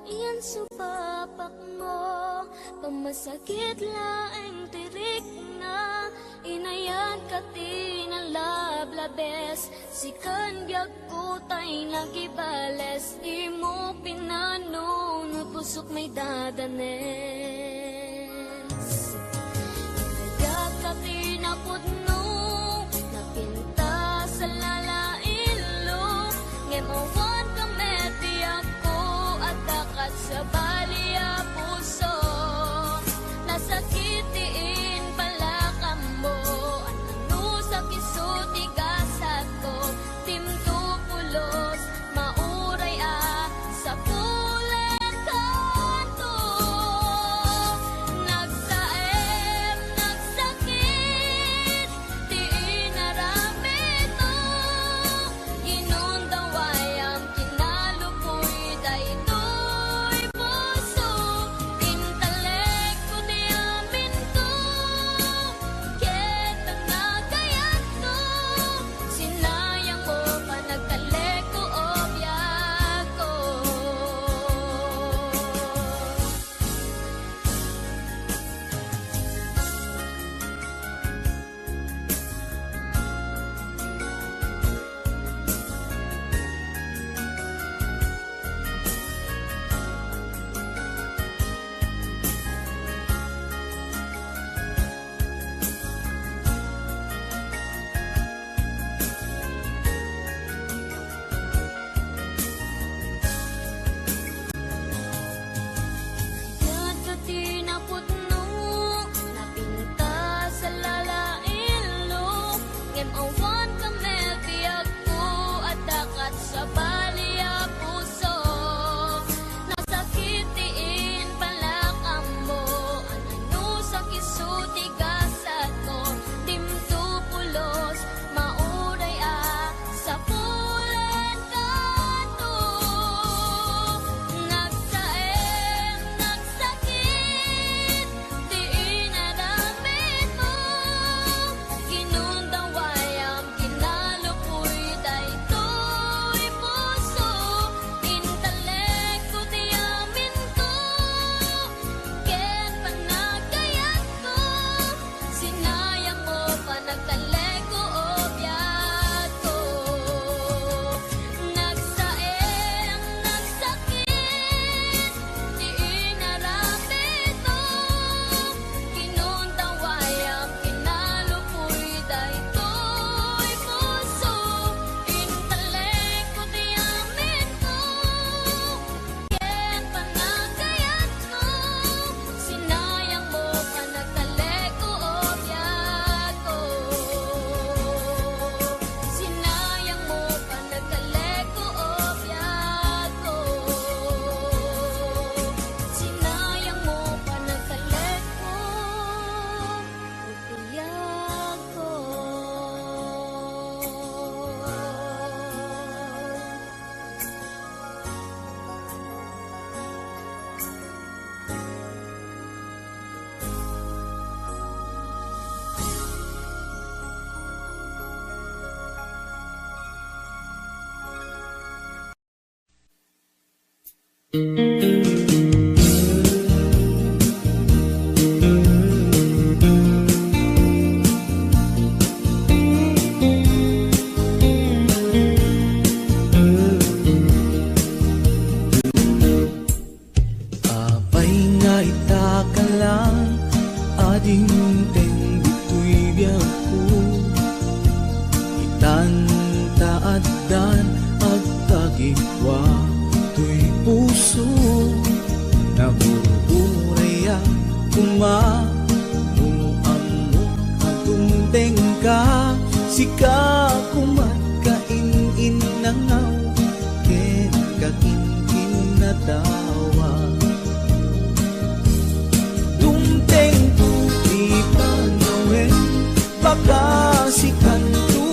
iyan supapak mo pamasakit laeng tirik na inayan ka tinalablabes sikan biag ko tay nagibales di mo pinanunod pusok may dadanes Kaya ka tinapudno napinta sa lalailo ngemawan ka meti ako at dakat sa balia puso nasakitiin pala ka mo ano sa kisuti gasat ko timto pulos mauray sa pulen kanto nagsaem nagsakit di inaramid mo inundawayam kinalupoy daytoy puso intelekto di amin ko ketang nagayat ko sinayang mo pa nagkaleko o biyak ko Kaya ka tinapudno napinta sa lalailo ngemawan ka mebiyag ko at dakat sa balia puso nasakitiin pala ka mo ano sa kisuti gasat ko timto pulos mauray sa pulen kanto nagsaem nagsakit di inaramid mo kinundawayam kinalupoy daytoy puso intelekto di amin ko ken panagayat ko sinayang mo pa nagkaleko o biyak ko nagsaem nagsakit di inaramid mo kinundawayam kinalupoy daytoy puso intelekto di amin ko ken panagayat ko sinayang mo pa nagkaleko o biyak ko sinayang mo pa nagkaleko o biyak ko sinayang mo pa nagkaleko o biyak ko Apay nga itaka lang ading teng dito'y biyak ko itantaadan at tagikwa to'y puso nabuburay kumamuamok atungteng ka sika kumat kainin nangaw ken kakinkin na tawa dumteng tu di panawen baka si kanto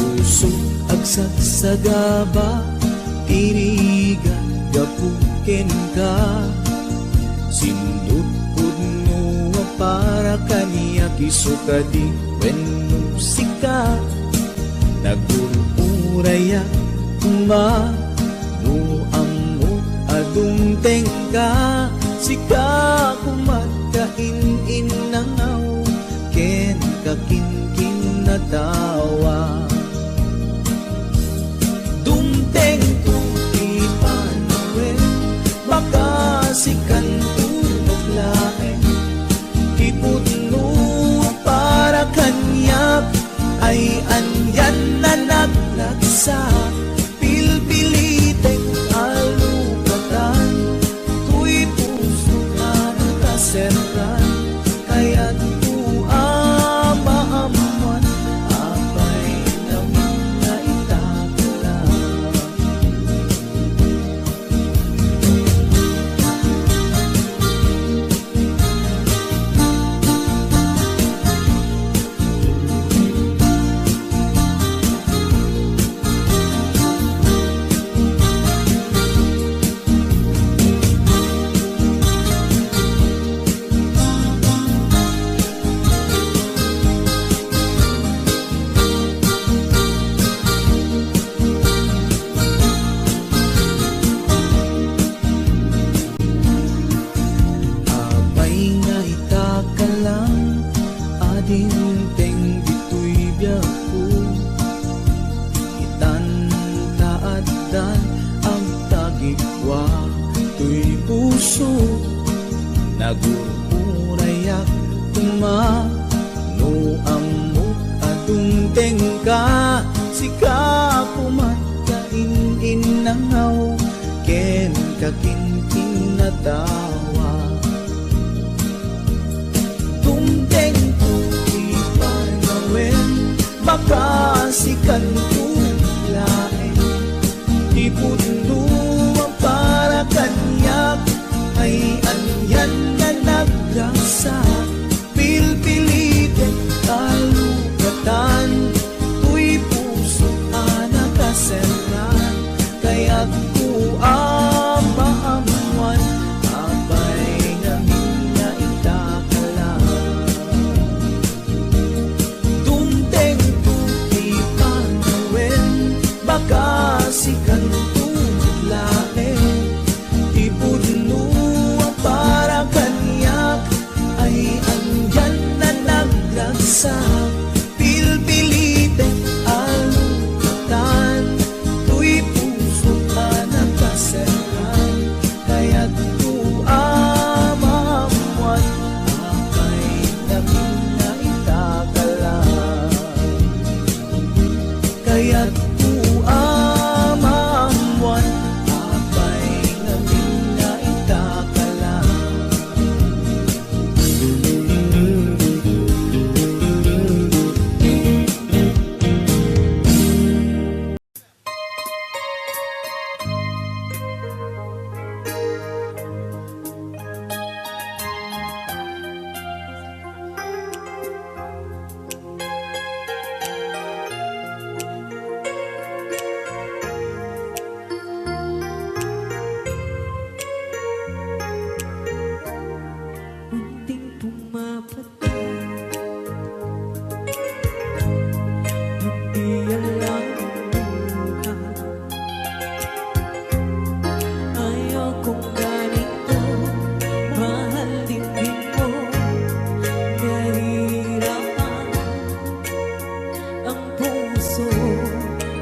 puso agsagsagaba, tirigan gapuken ka. Sindut pudno para kaniya kisukadi when musika. Nagururaya ma no amot adung tengka. Sika kumakain inangaw ken kakinkin na tawa. Dumteng tuti panawen baka sikan tunog laeng. Ipudno para kanyak ay anyan na naglagsa. Pilpilitek alupatan, tuy puso na nakaserran. Kaya't maamuan apay naman na itakala. Adinteng dito'y biyaku, itan-taadan ang tagikwa to'y puso. Nagururayak tuma no amot adung tengka. Sika kumakain inangaw ken kakinkin na tawa. Baka sikan tulain, ipudno ang para kanyak ay anyan na nagrasa. Pilpilitin kalugatan, tuy puso nakaserran. Kaya't maamuan abay namin na itakala. Baka sikan tulain, ipudno ang para kanyak ay andyan na naglagsak. Pilpilitin alukatan, tuy puso ka nakaserran. Kaya't maamuan apay namin na itakala. Kaya't amamuan apay namin na itakala. Unting pumapatay, hindi alam ang buhay. Ayaw kong ganito, mahal din mo. Nahihirapan ang puso,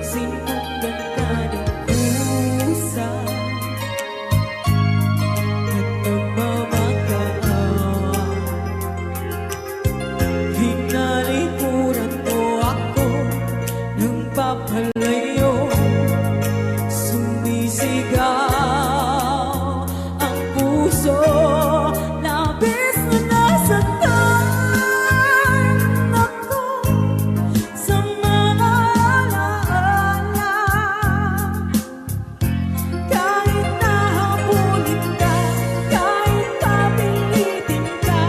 sinundan ka ng kusa. At nagmamakaan, hinalikuran mo ako ng papalayo. Sumisigaw ang puso, labis na nasaktan ako sa mga alaala. Kahit nahabulin ka, kahit papilitin ka,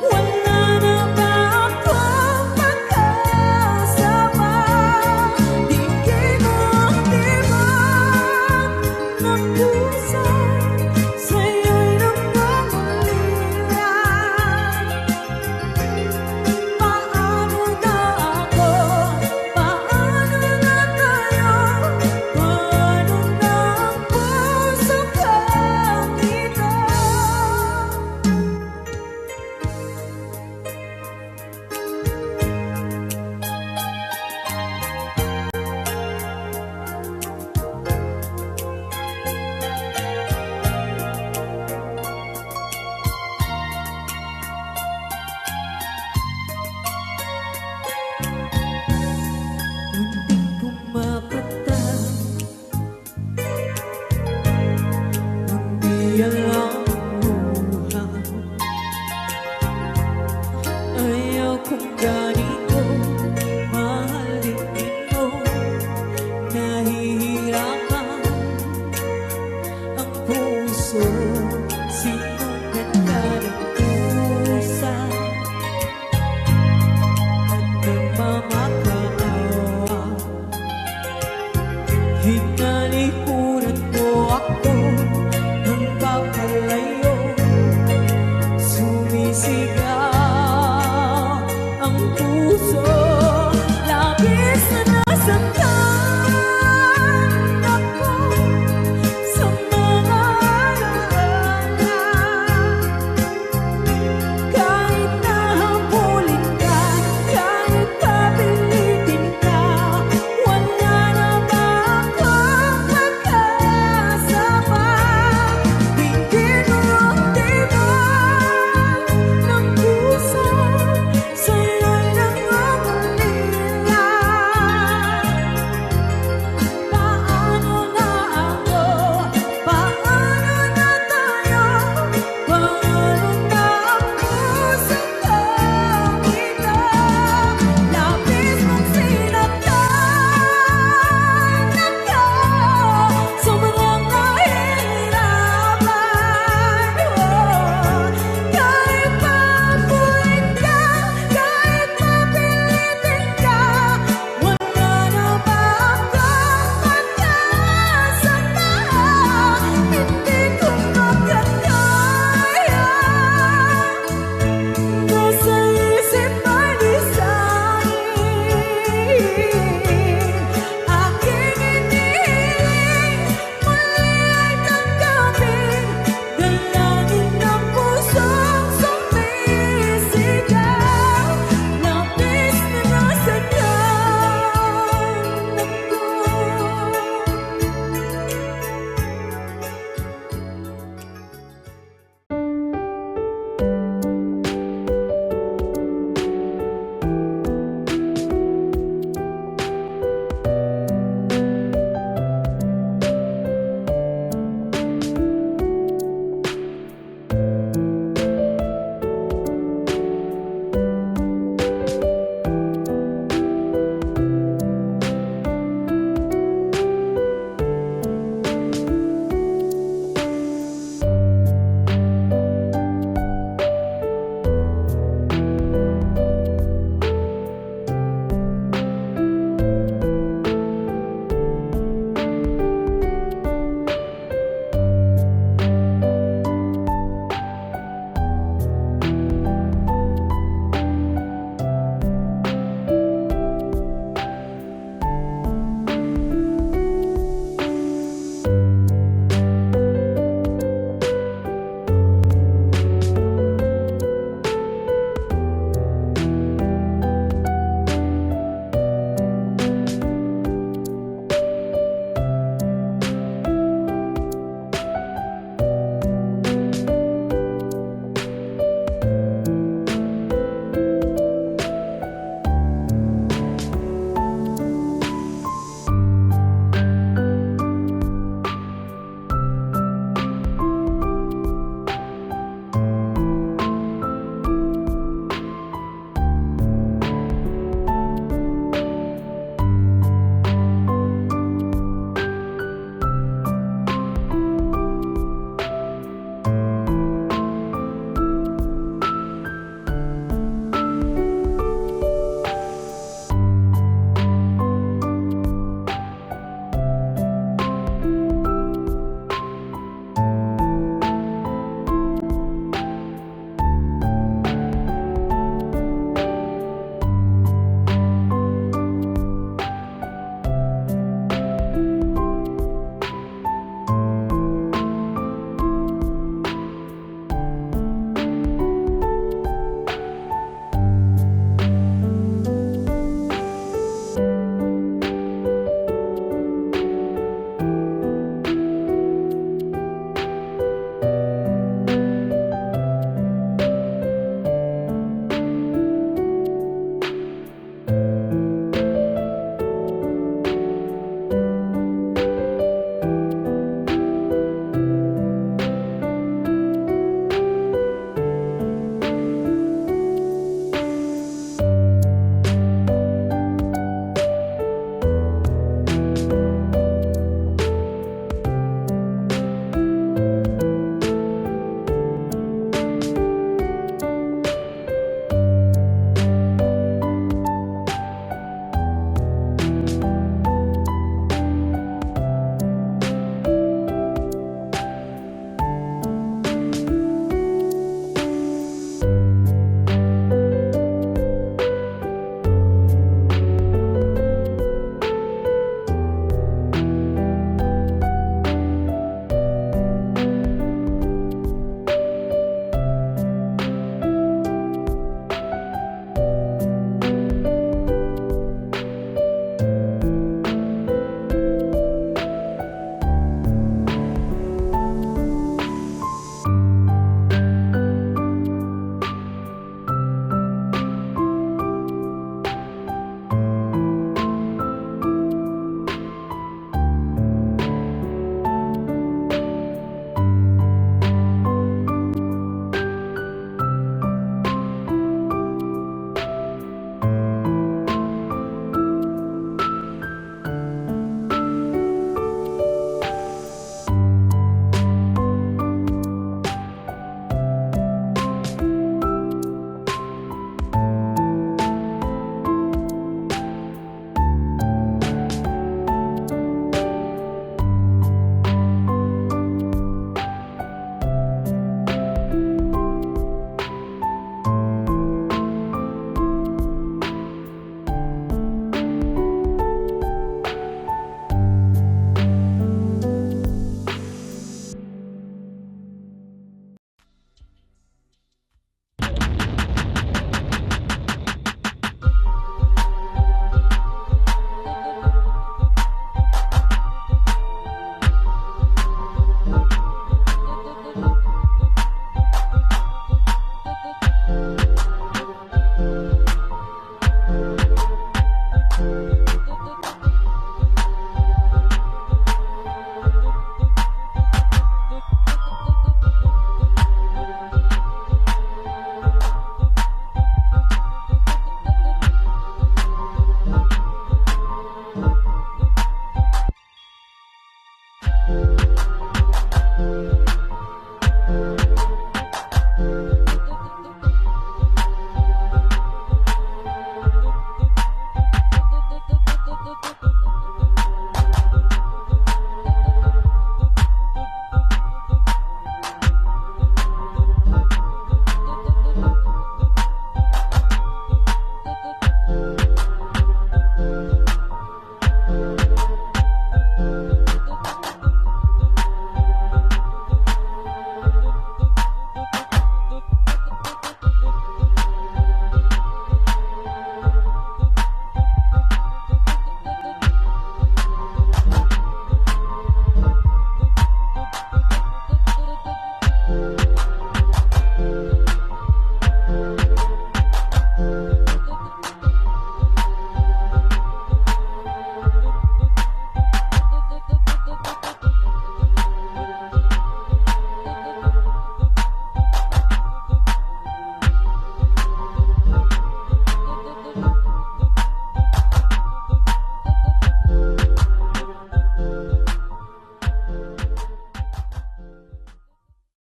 wala na ba akong makasama? Hinga